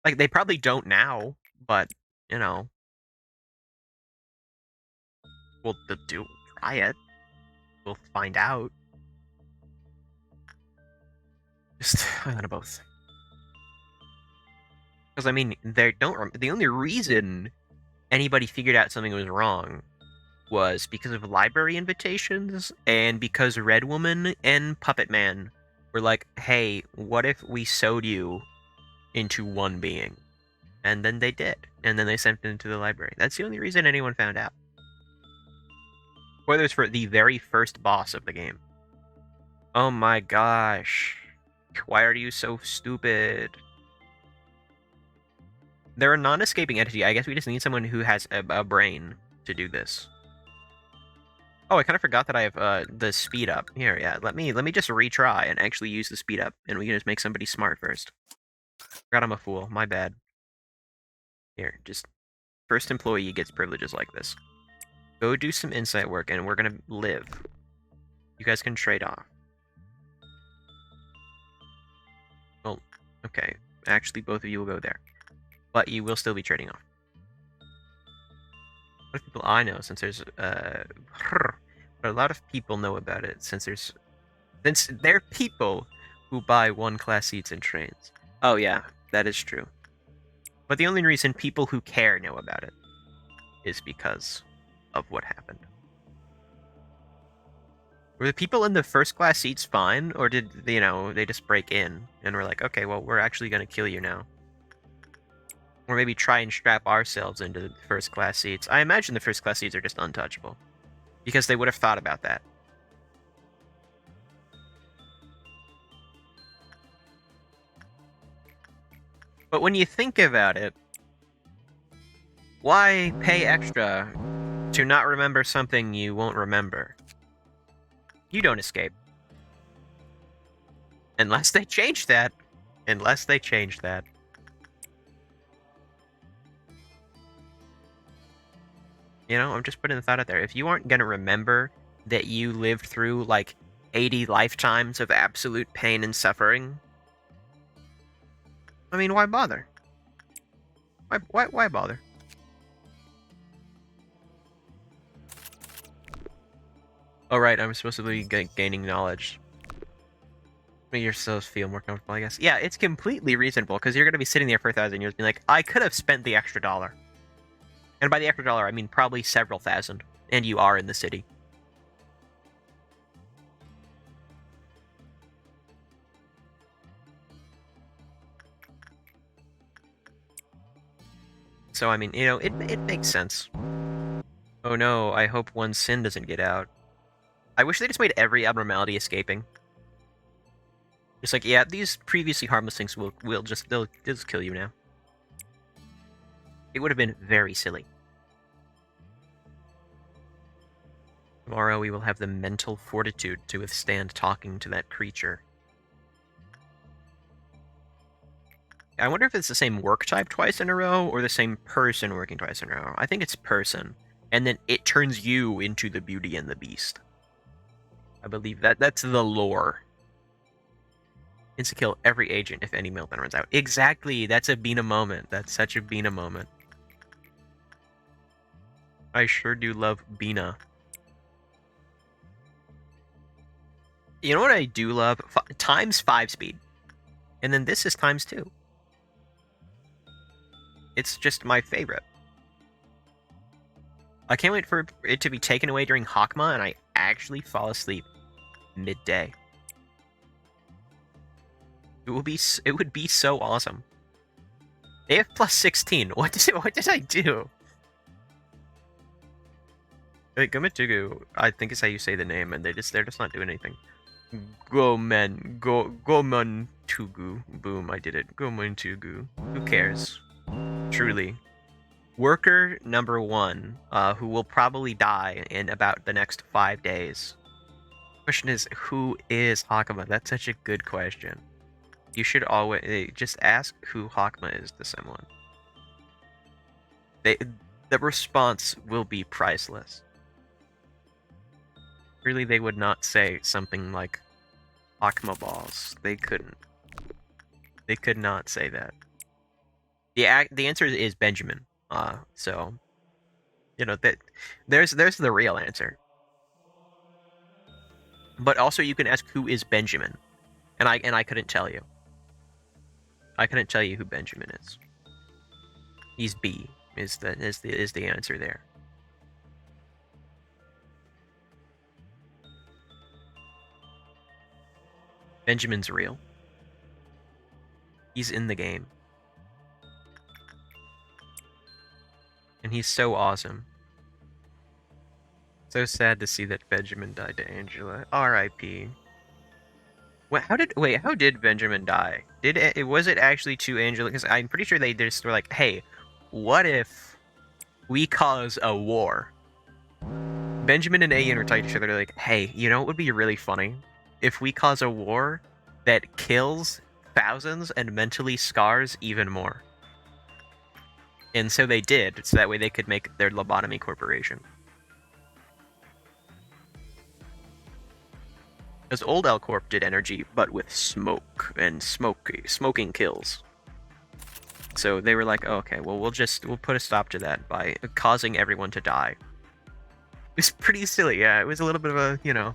Like, they probably don't now, but, we'll try it. We'll find out. Just, I don't know both. Because, I mean, the only reason anybody figured out something was wrong was because of library invitations and because Red Woman and Puppet Man were like, hey, what if we sewed you into one being? And then they did. And then they sent it into the library. That's the only reason anyone found out. Whether it's for the very first boss of the game. Oh my gosh. Why are you so stupid? They're a non-escaping entity. I guess we just need someone who has a brain to do this. Oh, I kind of forgot that I have the speed up. Here, yeah. Let me just retry and actually use the speed up, and we can just make somebody smart first. Forgot I'm a fool. My bad. Here, just first employee gets privileges like this. Go do some insight work, and we're gonna live. You guys can trade off. Well, okay. Actually, both of you will go there. But you will still be trading off. A lot of people I know, since there's a lot of people know about it, since there are people who buy one-class seats in trains. Oh yeah, that is true. But the only reason people who care know about it is because of what happened. Were the people in the first-class seats fine, or did, they just break in and were like, okay, well, we're actually going to kill you now? Or maybe try and strap ourselves into the first-class seats. I imagine the first-class seats are just untouchable, because they would have thought about that. But when you think about it, why pay extra to not remember something you won't remember? You don't escape. Unless they change that. Unless they change that. I'm just putting the thought out there. If you aren't going to remember that you lived through, like, 80 lifetimes of absolute pain and suffering, I mean, why bother? Why bother? Oh, right, I'm supposed to be gaining knowledge. Make yourselves feel more comfortable, I guess. Yeah, it's completely reasonable, because you're going to be sitting there for 1,000 years being like, I could have spent the extra $1. And by the extra $1, I mean probably several thousand. And you are in the city. So, I mean, it makes sense. Oh no, I hope one sin doesn't get out. I wish they just made every abnormality escaping. Just like, yeah, these previously harmless things they'll just kill you now. It would have been very silly. Tomorrow we will have the mental fortitude to withstand talking to that creature. I wonder if it's the same work type twice in a row, or the same person working twice in a row. I think it's person. And then it turns you into the Beauty and the Beast. I believe that's the lore. Insta-kill every agent if any milkman runs out. Exactly, that's a Bina moment. That's such a Bina moment. I sure do love Bina. You know what I do love? Times 5 speed. And then this is times 2. It's just my favorite. I can't wait for it to be taken away during Hakma and I actually fall asleep midday. It would be so awesome. They have plus 16. What did I do? Wait, Gomitugu, I think is how you say the name, and they're just not doing anything. Gomentugu. Boom, I did it. Gomentugu. Who cares? Truly. Worker number 1, who will probably die in about the next 5 days. Question is, who is Hakama? That's such a good question. You should always just ask who Hakma is to someone. The response will be priceless. Really, they would not say something like Hakma balls. They couldn't. They could not say that. The answer is Benjamin. So that there's the real answer. But also you can ask who is Benjamin, and I couldn't tell you. I couldn't tell you who Benjamin is. He's B. Is the answer there? Benjamin's real. He's in the game. And he's so awesome. So sad to see that Benjamin died to Angela. R.I.P. How did Benjamin die? Was it actually to Angela? Because I'm pretty sure they just were like, hey, what if we cause a war? Benjamin and Ayan were talking to each other like, hey, you know what would be really funny? If we cause a war that kills thousands and mentally scars even more. And so they did, so that way they could make their Lobotomy corporation. Because old L Corp did energy, but with smoke, and smoking kills. So they were like, oh, okay, well, we'll put a stop to that by causing everyone to die. It was pretty silly, yeah. It was a little bit of a,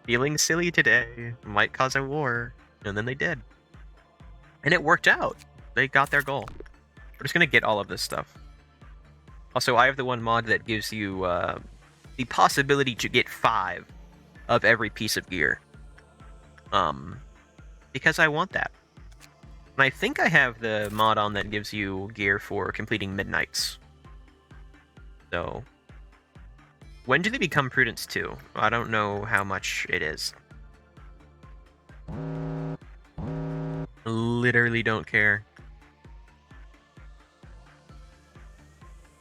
feeling silly today might cause a war, and then they did. And it worked out. They got their goal. We're just gonna get all of this stuff. Also, I have the one mod that gives you the possibility to get 5 of every piece of gear. Because I want that. And I think I have the mod on that gives you gear for completing Midnights. So, when do they become Prudence 2? I don't know how much it is. Literally don't care.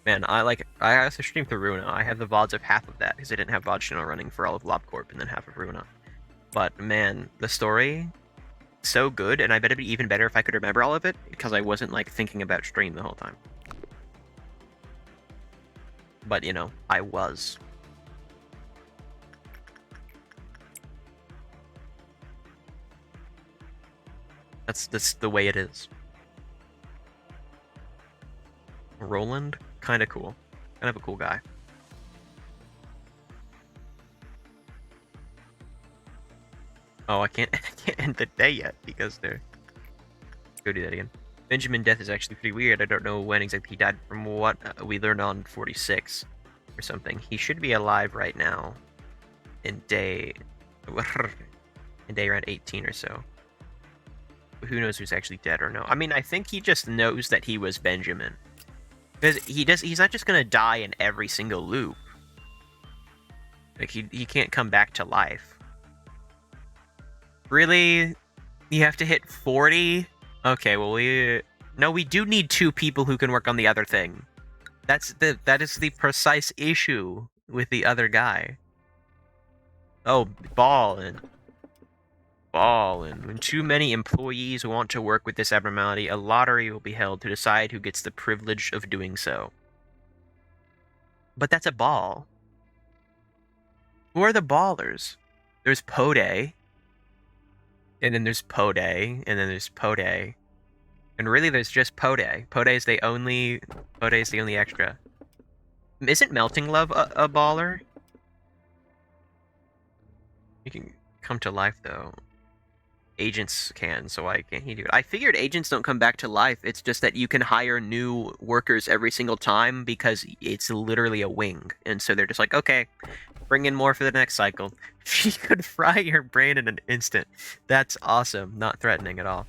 Man, I also stream through Runa. I have the VODs of half of that, because I didn't have VOD channel running for all of LobCorp and then half of Runa. But man, the story, so good, and I bet it'd be even better if I could remember all of it, because I wasn't like thinking about stream the whole time. But I was. That's the way it is. Roland, kind of cool. Kind of a cool guy. Oh, I can't end the day yet because they're. Go do that again. Benjamin death is actually pretty weird. I don't know when exactly he died. From what we learned on 46 or something, he should be alive right now. In day around 18 or so. Who knows who's actually dead or no? I mean, I think he just knows that he was Benjamin. Because he's not just gonna die in every single loop. Like, he can't come back to life. Really? You have to hit 40? Okay, well, we do need 2 people who can work on the other thing. That is the precise issue with the other guy. Oh, ballin'. When too many employees want to work with this abnormality, a lottery will be held to decide who gets the privilege of doing so. But that's a ball. Who are the ballers? There's Pode, and then there's Pode, and then there's Pode. And really there's just Pode. Pode is the only extra. Isn't Melting Love a baller? You can come to life though. Agents can, so why can't he do it? I figured agents don't come back to life. It's just that you can hire new workers every single time because it's literally a wing. And so they're just like, okay, bring in more for the next cycle. She could fry your brain in an instant. That's awesome. Not threatening at all.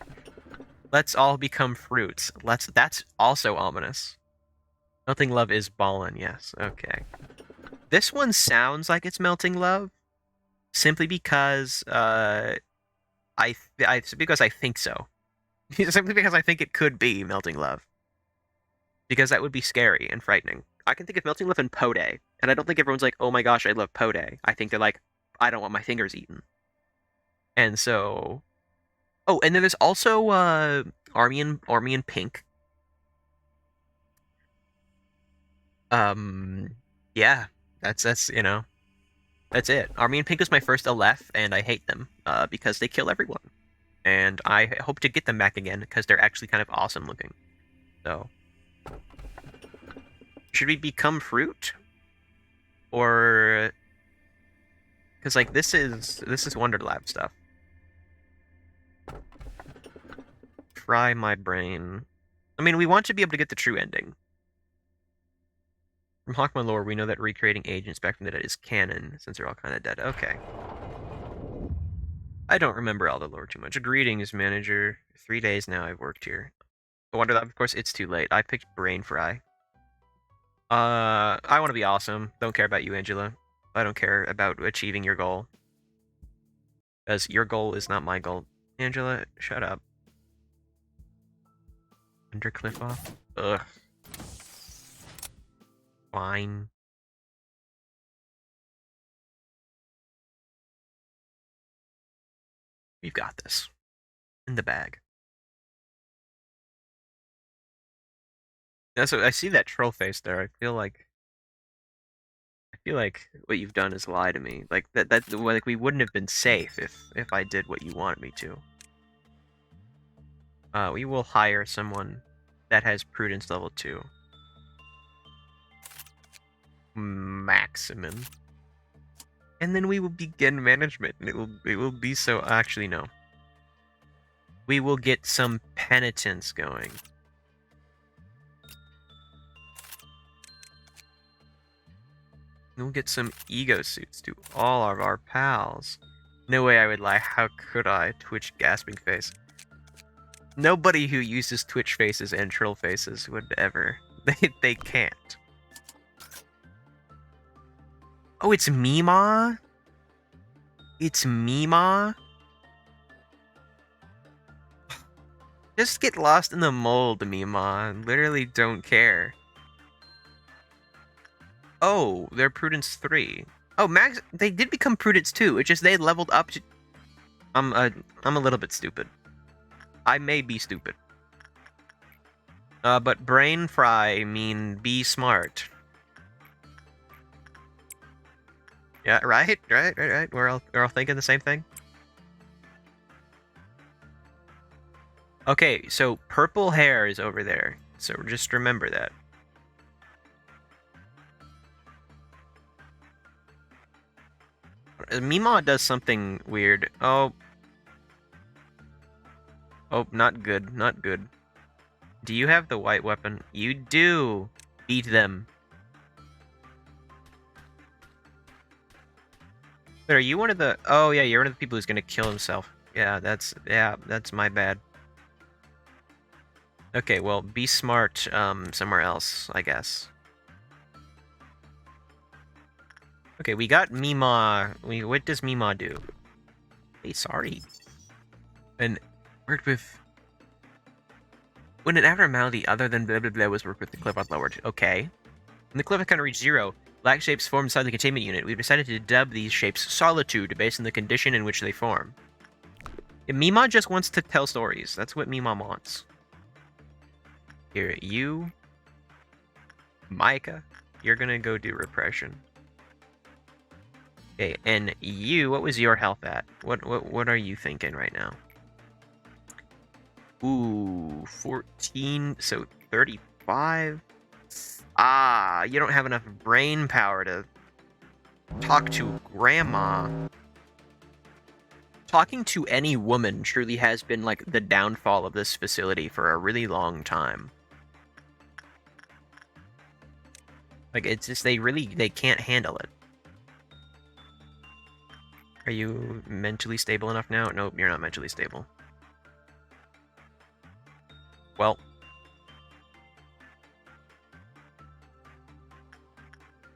Let's all become fruits. That's also ominous. Melting Love is ballin', yes. Okay. This one sounds like it's Melting Love. Simply because, because I think so. Simply because I think it could be Melting Love. Because that would be scary and frightening. I can think of Melting Love and Pode, and I don't think everyone's like, oh my gosh, I love Pode. I think they're like, I don't want my fingers eaten. And so... Oh, and then there's also Army and Pink. Yeah, that's that's it. Army and Pink is my first Aleph, and I hate them because they kill everyone. And I hope to get them back again because they're actually kind of awesome looking. So, should we become fruit? Or because like this is Wonderlab stuff. Fry my brain. I mean, we want to be able to get the true ending. From Hawkman lore, we know that recreating agents back from the dead is canon, since they're all kind of dead. Okay. I don't remember all the lore too much. Greetings, manager. 3 days now I've worked here. Wonderlab, of course, it's too late. I picked Brain Fry. I want to be awesome. Don't care about you, Angela. I don't care about achieving your goal. Because your goal is not my goal. Angela, shut up. Under cliff off? Ugh. Fine. We've got this. In the bag. That's what, I see that troll face there. I feel like what you've done is lie to me. Like like we wouldn't have been safe if I did what you want me to. We will hire someone that has prudence level 2. Maximum. And then we will begin management, and it will be so. Actually, no. We will get some penitence going. We'll get some ego suits to all of our pals. No way I would lie. How could I? Twitch gasping face. Nobody who uses Twitch faces and troll faces would ever. They can't. Oh, it's Mima? It's Mima? Just get lost in the mold, Mima. Literally don't care. Oh, they're Prudence 3. Oh, Max, they did become Prudence 2. It's just they leveled up to... I'm a little bit stupid. I may be stupid. But brain fry mean be smart. Yeah, right. We're all thinking the same thing. Okay, so purple hair is over there. So just remember that. Mima does something weird. Oh, not good. Not good. Do you have the white weapon? You do. Beat them. But are you one of the... Oh, yeah, you're one of the people who's gonna kill himself. Yeah, that's my bad. Okay, well, be smart somewhere else, I guess. Okay, we got Mima. What does Mima do? Hey, sorry. And worked with... When an abnormality other than blah blah blah was worked with, the cliff was lowered. Okay. When the cliff kind of reached 0, black shapes formed inside the containment unit. We've decided to dub these shapes Solitude based on the condition in which they form. Yeah, Mima just wants to tell stories. That's what Mima wants. Here, you... Micah, you're gonna go do repression. Okay, and you, what was your health at? What are you thinking right now? Ooh, 14, so 35? Ah, you don't have enough brain power to talk to Grandma. Talking to any woman truly has been, like, the downfall of this facility for a really long time. Like, it's just, they can't handle it. Are you mentally stable enough now? Nope, you're not mentally stable. Well.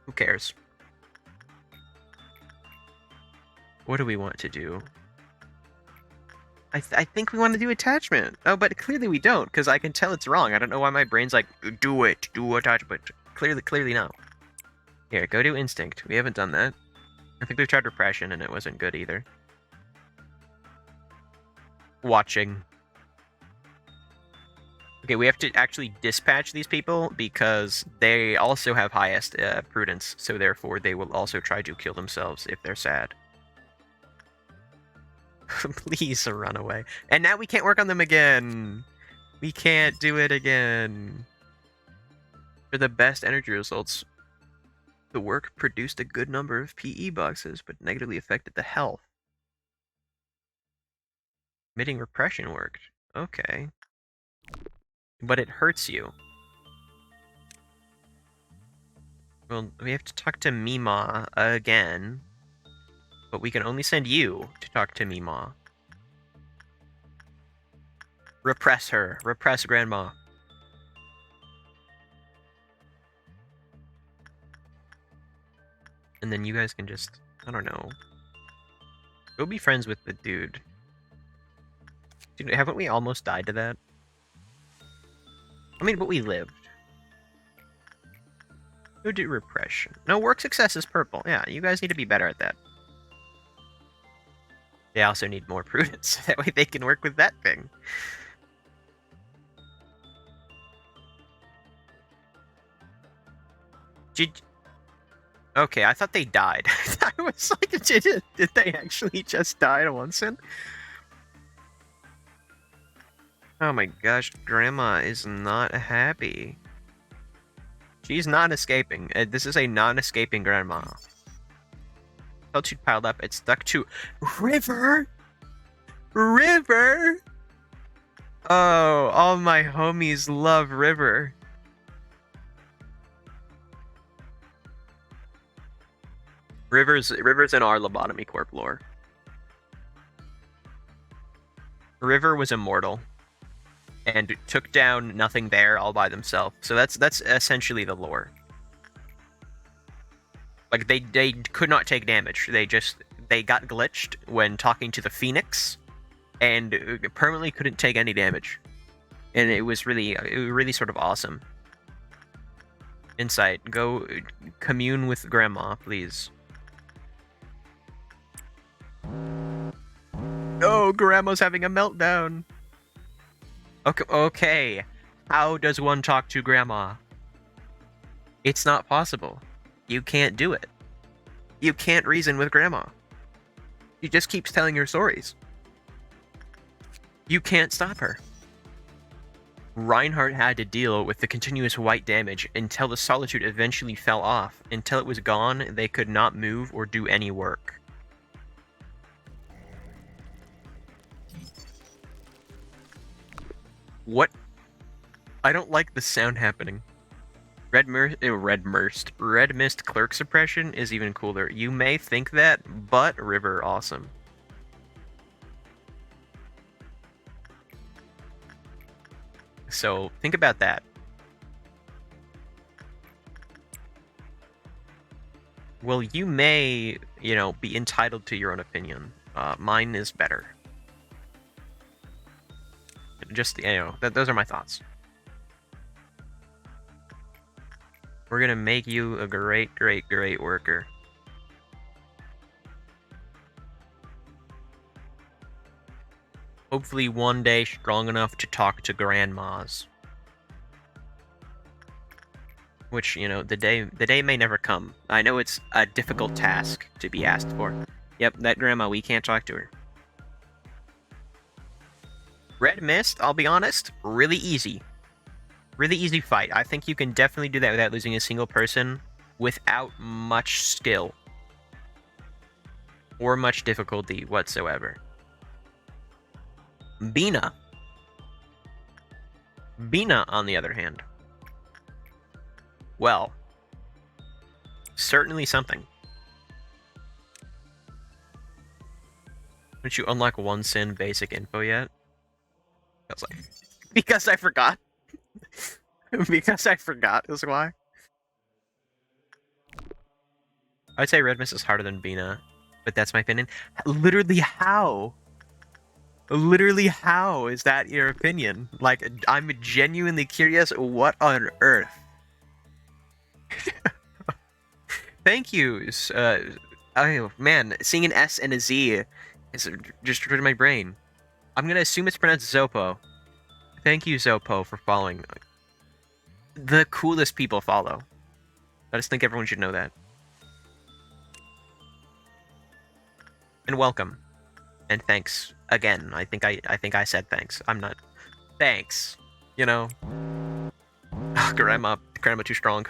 Who cares? What do we want to do? I think we want to do attachment. Oh, but clearly we don't, because I can tell it's wrong. I don't know why my brain's like, do attachment. Clearly no. Here, go do instinct. We haven't done that. I think we've tried repression, and it wasn't good either. Watching. Okay, we have to actually dispatch these people, because they also have highest prudence, so therefore they will also try to kill themselves if they're sad. Please run away. And now we can't work on them again. We can't do it again. For the best energy results, the work produced a good number of PE boxes, but negatively affected the health. Emitting repression worked. Okay. But it hurts you. Well, we have to talk to Mima again. But we can only send you to talk to Mima. Repress her. Repress Grandma. And then you guys can just... I don't know. Go be friends with the dude. Dude, haven't we almost died to that? I mean, but we lived. Go do repression. No, work success is purple. Yeah, you guys need to be better at that. They also need more prudence. That way they can work with that thing. Okay, I thought they died. I was like, did they actually just die to Onsen? Oh my gosh, Grandma is not happy. She's not escaping. This is a non-escaping Grandma. Altitude piled up. It's stuck to River. River. Oh, all my homies love River. River's in our Lobotomy Corp lore. River was immortal and took down nothing there all by themselves. So that's essentially the lore. Like they could not take damage. They got glitched when talking to the Phoenix, and permanently couldn't take any damage. And it was really sort of awesome. Insight, go commune with Grandma, please. Oh, Grandma's having a meltdown. Okay. How does one talk to Grandma? It's not possible. You can't do it. You can't reason with Grandma. She just keeps telling her stories. You can't stop her. Reinhardt had to deal with the continuous white damage until the solitude eventually fell off. Until it was gone, they could not move or do any work. What? I don't like the sound happening. Red mist clerk suppression is even cooler. You may think that, but River awesome. So think about that. Well, you may, be entitled to your own opinion. Mine is better. Just, those are my thoughts. We're gonna make you a great, great, great worker. Hopefully one day strong enough to talk to grandmas. Which, the day may never come. I know it's a difficult task to be asked for. Yep, that grandma, we can't talk to her. Red Mist, I'll be honest, really easy. Really easy fight. I think you can definitely do that without losing a single person, without much skill. Or much difficulty whatsoever. Bina. Bina, on the other hand. Well. Certainly something. Didn't you unlock one sin basic info yet? I was like, because I forgot. Because I forgot is why. I'd say Red Mist is harder than Bina, but that's my opinion. Literally how? Literally how is that your opinion? Like, I'm genuinely curious, what on earth? Thank you. Oh man, seeing an S and a Z is just rid of my brain. I'm gonna assume it's pronounced Zopo. Thank you, Zopo, for following. The coolest people follow. I just think everyone should know that. And welcome. And thanks again. I think I said thanks. I'm not. Thanks. Grandma too strong.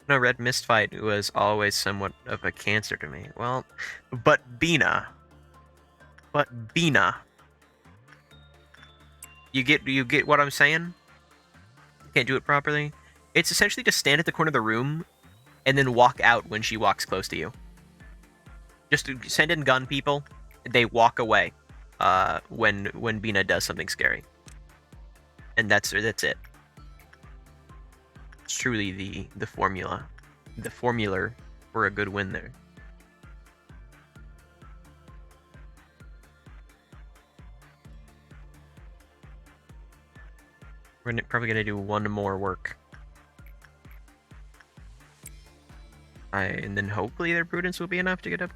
No, Red Mist fight was always somewhat of a cancer to me. Well, but Bina. You get what I'm saying? Can't do it properly. It's essentially just stand at the corner of the room and then walk out when she walks close to you. Just send in gun people. They walk away when Bina does something scary. And that's it. It's truly the formula. The formula for a good win there. We're probably gonna do one more work. And then hopefully their prudence will be enough to get up.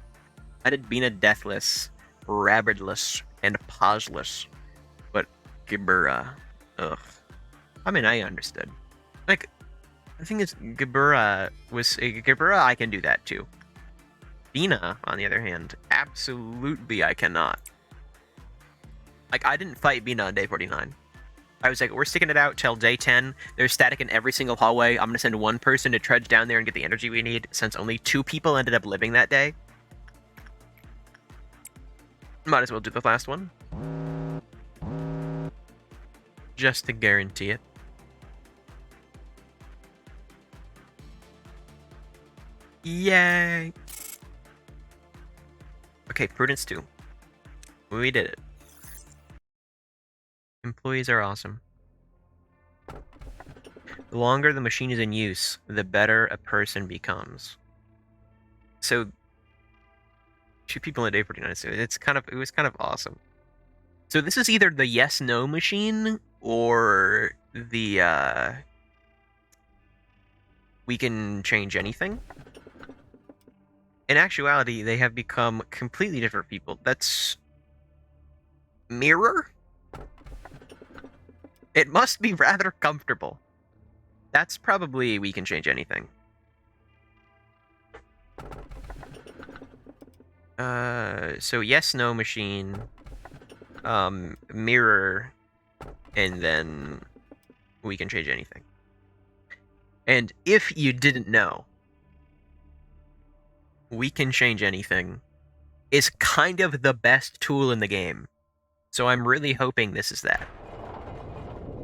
I did Bina Deathless, Rabidless, and Pauseless. But Gibura, ugh. I mean, I understood. Like, the thing is, Gibura I can do that too. Bina, on the other hand, absolutely I cannot. Like, I didn't fight Bina on day 49. I was like, we're sticking it out till day 10. There's static in every single hallway. I'm going to send one person to trudge down there and get the energy we need, since only 2 people ended up living that day. Might as well do the last one. Just to guarantee it. Yay! Okay, Prudence 2. We did it. Employees are awesome. The longer the machine is in use, the better a person becomes. So, 2 people in day 49, so it was kind of awesome. So this is either the yes-no machine, or the, we can change anything. In actuality, they have become completely different people. That's... Mirror? It must be rather comfortable. That's probably we can change anything. So yes, no machine, mirror, and then we can change anything. And if you didn't know, we can change anything is kind of the best tool in the game. So I'm really hoping this is that.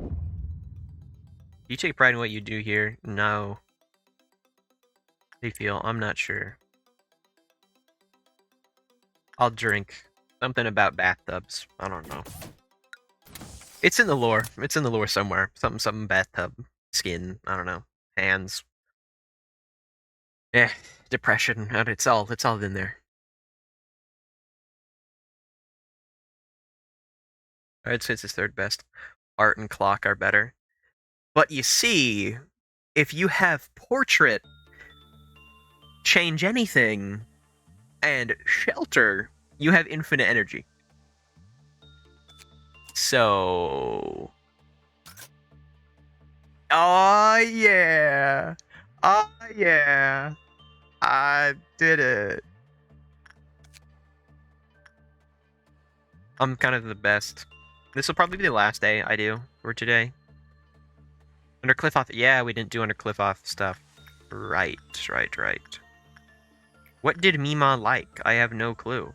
Do you take pride in what you do here? No. How do you feel? I'm not sure. I'll drink. Something about bathtubs. I don't know. It's in the lore. It's in the lore somewhere. Something bathtub. Skin. I don't know. Hands. Depression. It's all in there. I'd say it's his 3rd best. Art and clock are better. But you see, if you have portrait, change anything, and shelter, you have infinite energy. So... Oh, yeah! Oh, yeah! I did it! I'm kind of the best. This will probably be the last day I do for today. Under Cliff Off... Yeah, we didn't do under Cliff Off stuff. Right. What did Mima like? I have no clue.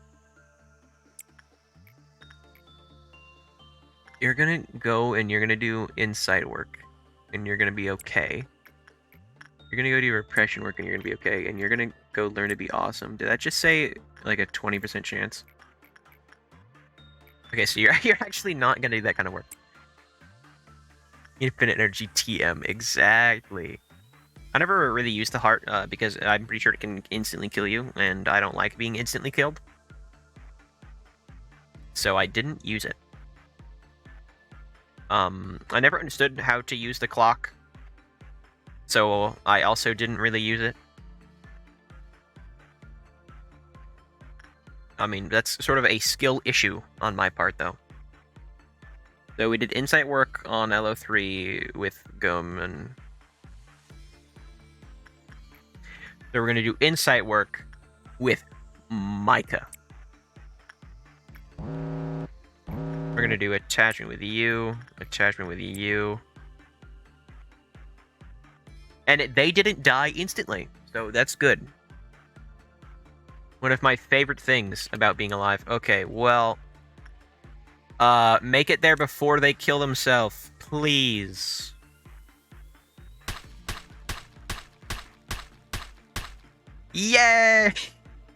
You're gonna go and you're gonna do insight work. And you're gonna be okay. You're gonna go do repression work and you're gonna be okay. And you're gonna go learn to be awesome. Did that just say, like, a 20% chance? Okay, so you're actually not gonna do that kind of work. Infinite energy TM, exactly. I never really used the heart, because I'm pretty sure it can instantly kill you, and I don't like being instantly killed. So I didn't use it. I never understood how to use the clock, so I also didn't really use it. I mean, that's sort of a skill issue on my part, though. So we did insight work on LO3 with Gum, and... So we're going to do insight work with Micah. We're going to do attachment with you, and they didn't die instantly, so that's good. One of my favorite things about being alive. Okay, well... make it there before they kill themselves, please. Yay!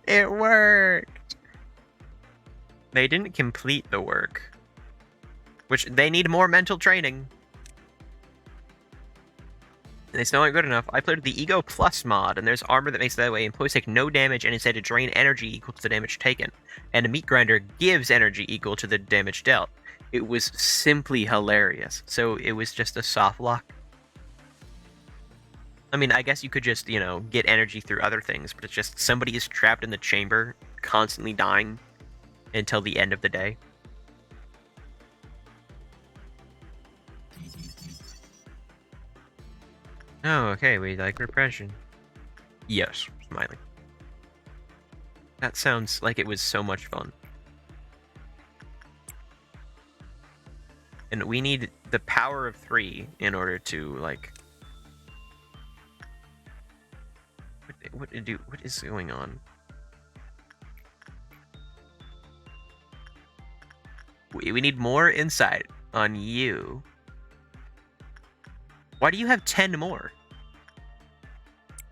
It worked! They didn't complete the work. Which, they need more mental training. And it's not good enough. I played the Ego Plus mod, and there's armor that makes it that way. Employees take no damage and instead to drain energy equal to the damage taken. And a meat grinder gives energy equal to the damage dealt. It was simply hilarious. So it was just a soft lock. I mean, I guess you could just, get energy through other things, but it's just somebody is trapped in the chamber, constantly dying until the end of the day. Oh, okay, we like repression. Yes, smiling. That sounds like it was so much fun. And we need the power of 3 in order to, like... What is going on? We need more insight on you. Why do you have 10 more?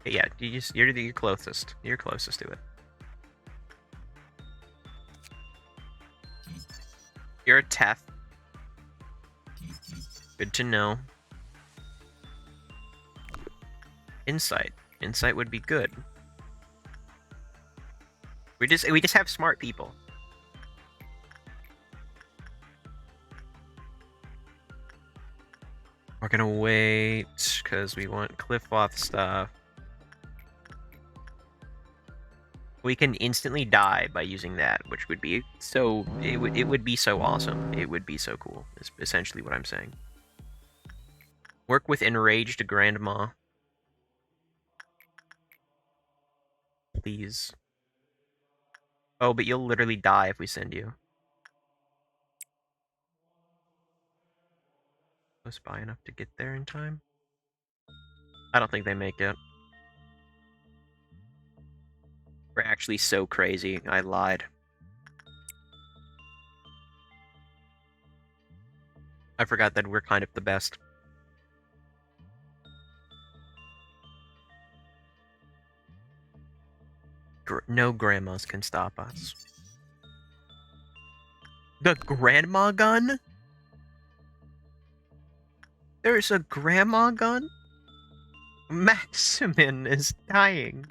Okay, yeah, you're the closest. You're closest to it. You're a TEF. Good to know. Insight. Insight would be good. We just have smart people. We're gonna wait because we want cliff off stuff. We can instantly die by using that, which would be so... It would be so awesome. It would be so cool, is essentially what I'm saying. Work with enraged grandma. Please. Oh, but you'll literally die if we send you. Close by enough to get there in time? I don't think they make it. We're actually so crazy. I lied. I forgot that we're kind of the best. No grandmas can stop us. The grandma gun? There's a grandma gun? Maximin is dying.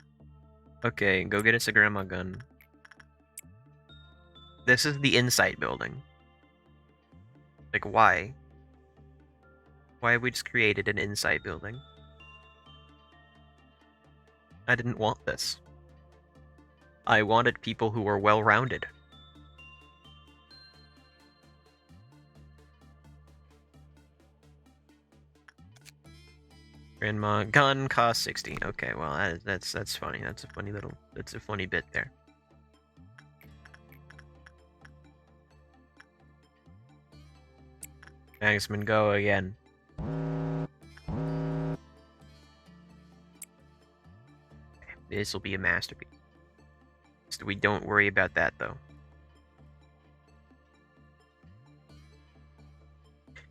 Okay, go get us a grandma gun. This is the Insight building. Like, why? Why have we just created an Insight building? I didn't want this. I wanted people who were well-rounded. Grandma gun costs 60. Okay, well that's funny. That's a funny bit there. Maximin, go again. This will be a masterpiece. So we don't worry about that though.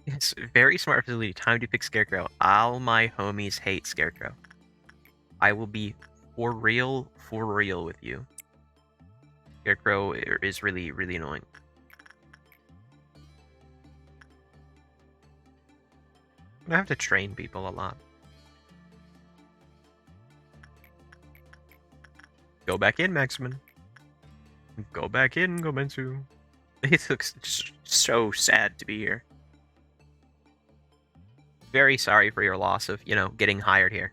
It's very smart facility. Time to pick Scarecrow. All my homies hate Scarecrow. I will be for real with you. Scarecrow is really, really annoying. I have to train people a lot. Go back in, Maximin. Go back in, Gomensu. It looks so sad to be here. Very sorry for your loss of, getting hired here.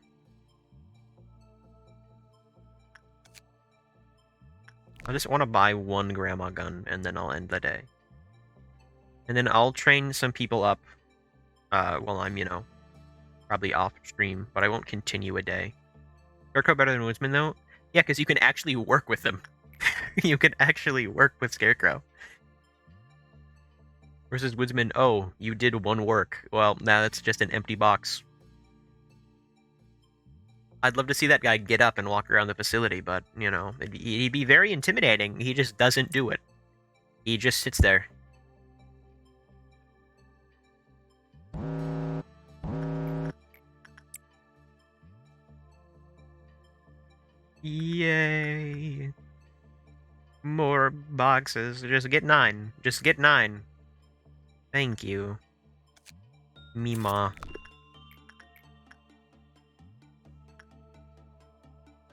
I just want to buy one grandma gun, and then I'll end the day. And then I'll train some people up while I'm, probably off stream, but I won't continue a day. Scarecrow better than Woodsman, though? Yeah, because you can actually work with them. You can actually work with Scarecrow. Versus Woodsman, oh, you did one work. Well, now that's just an empty box. I'd love to see that guy get up and walk around the facility, but, he'd be very intimidating. He just doesn't do it. He just sits there. Yay. More boxes. Just get 9. Just get 9. Thank you. Mima.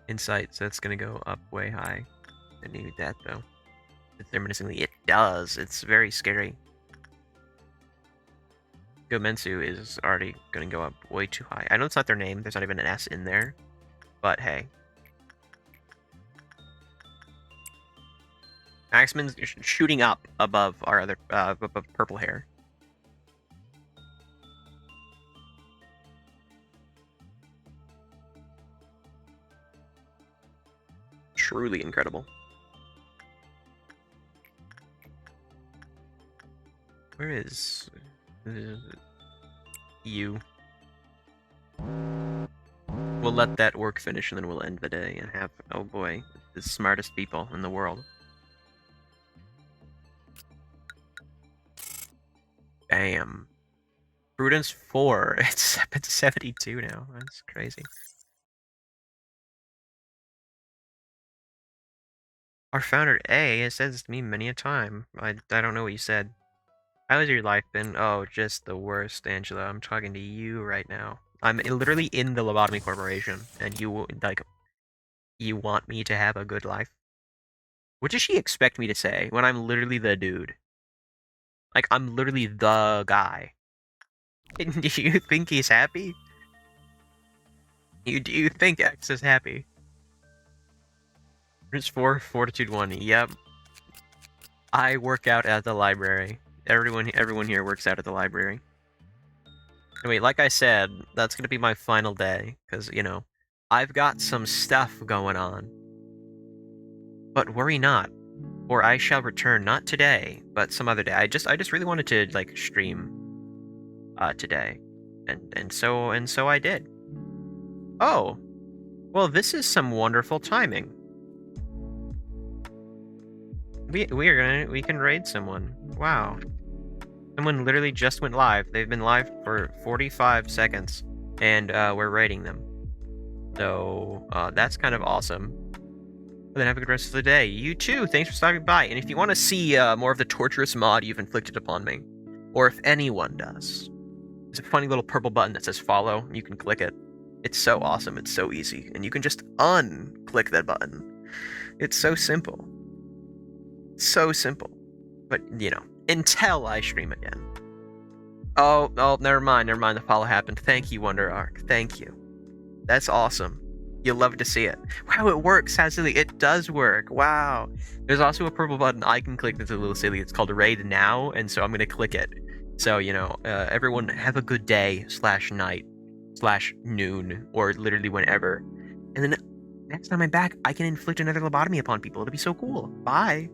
Insight, so that's gonna go up way high. I need that, though. Deterministingly, it does. It's very scary. Gomensu is already going to go up way too high. I know it's not their name. There's not even an S in there. But hey. Axeman's shooting up above our other above purple hair. Truly incredible. Where is you? We'll let that work finish and then we'll end the day and have, oh boy, the smartest people in the world. Bam. Prudence 4. It's 72 now. That's crazy. Our founder A has said this to me many a time. I don't know what you said. How has your life been? Oh, just the worst, Angela. I'm talking to you right now. I'm literally in the Lobotomy Corporation, and you, like, you want me to have a good life? What does she expect me to say when I'm literally the dude? Like, I'm literally the guy. Do you think he's happy? Do you think X is happy? It's 4, Fortitude 1. Yep. I work out at the library. Everyone here works out at the library. Anyway, like I said, that's gonna be my final day, because, you know, I've got some stuff going on. But worry not, or I shall return not today, but some other day. I just really wanted to, like, stream today. And so I did. Oh. Well, this is some wonderful timing. We can raid someone. Wow. Someone literally just went live. They've been live for 45 seconds, and we're raiding them. So that's kind of awesome. But then have a good rest of the day. You too. Thanks for stopping by. And if you want to see more of the torturous mod you've inflicted upon me, or if anyone does, there's a funny little purple button that says follow. You can click it. It's so awesome. It's so easy, and you can just unclick that button. It's so simple. So simple. But, you know, until I stream again. Oh, never mind. The follow happened. Thank you, Wonder Arc. Thank you. That's awesome. You'll love to see it. Wow, it works, Silly. It does work. Wow. There's also a purple button I can click that's a little silly. It's called Raid Now, and so I'm going to click it. So, you know, everyone have a good day /night /noon, or literally whenever. And then next time I'm back, I can inflict another lobotomy upon people. It'll be so cool. Bye.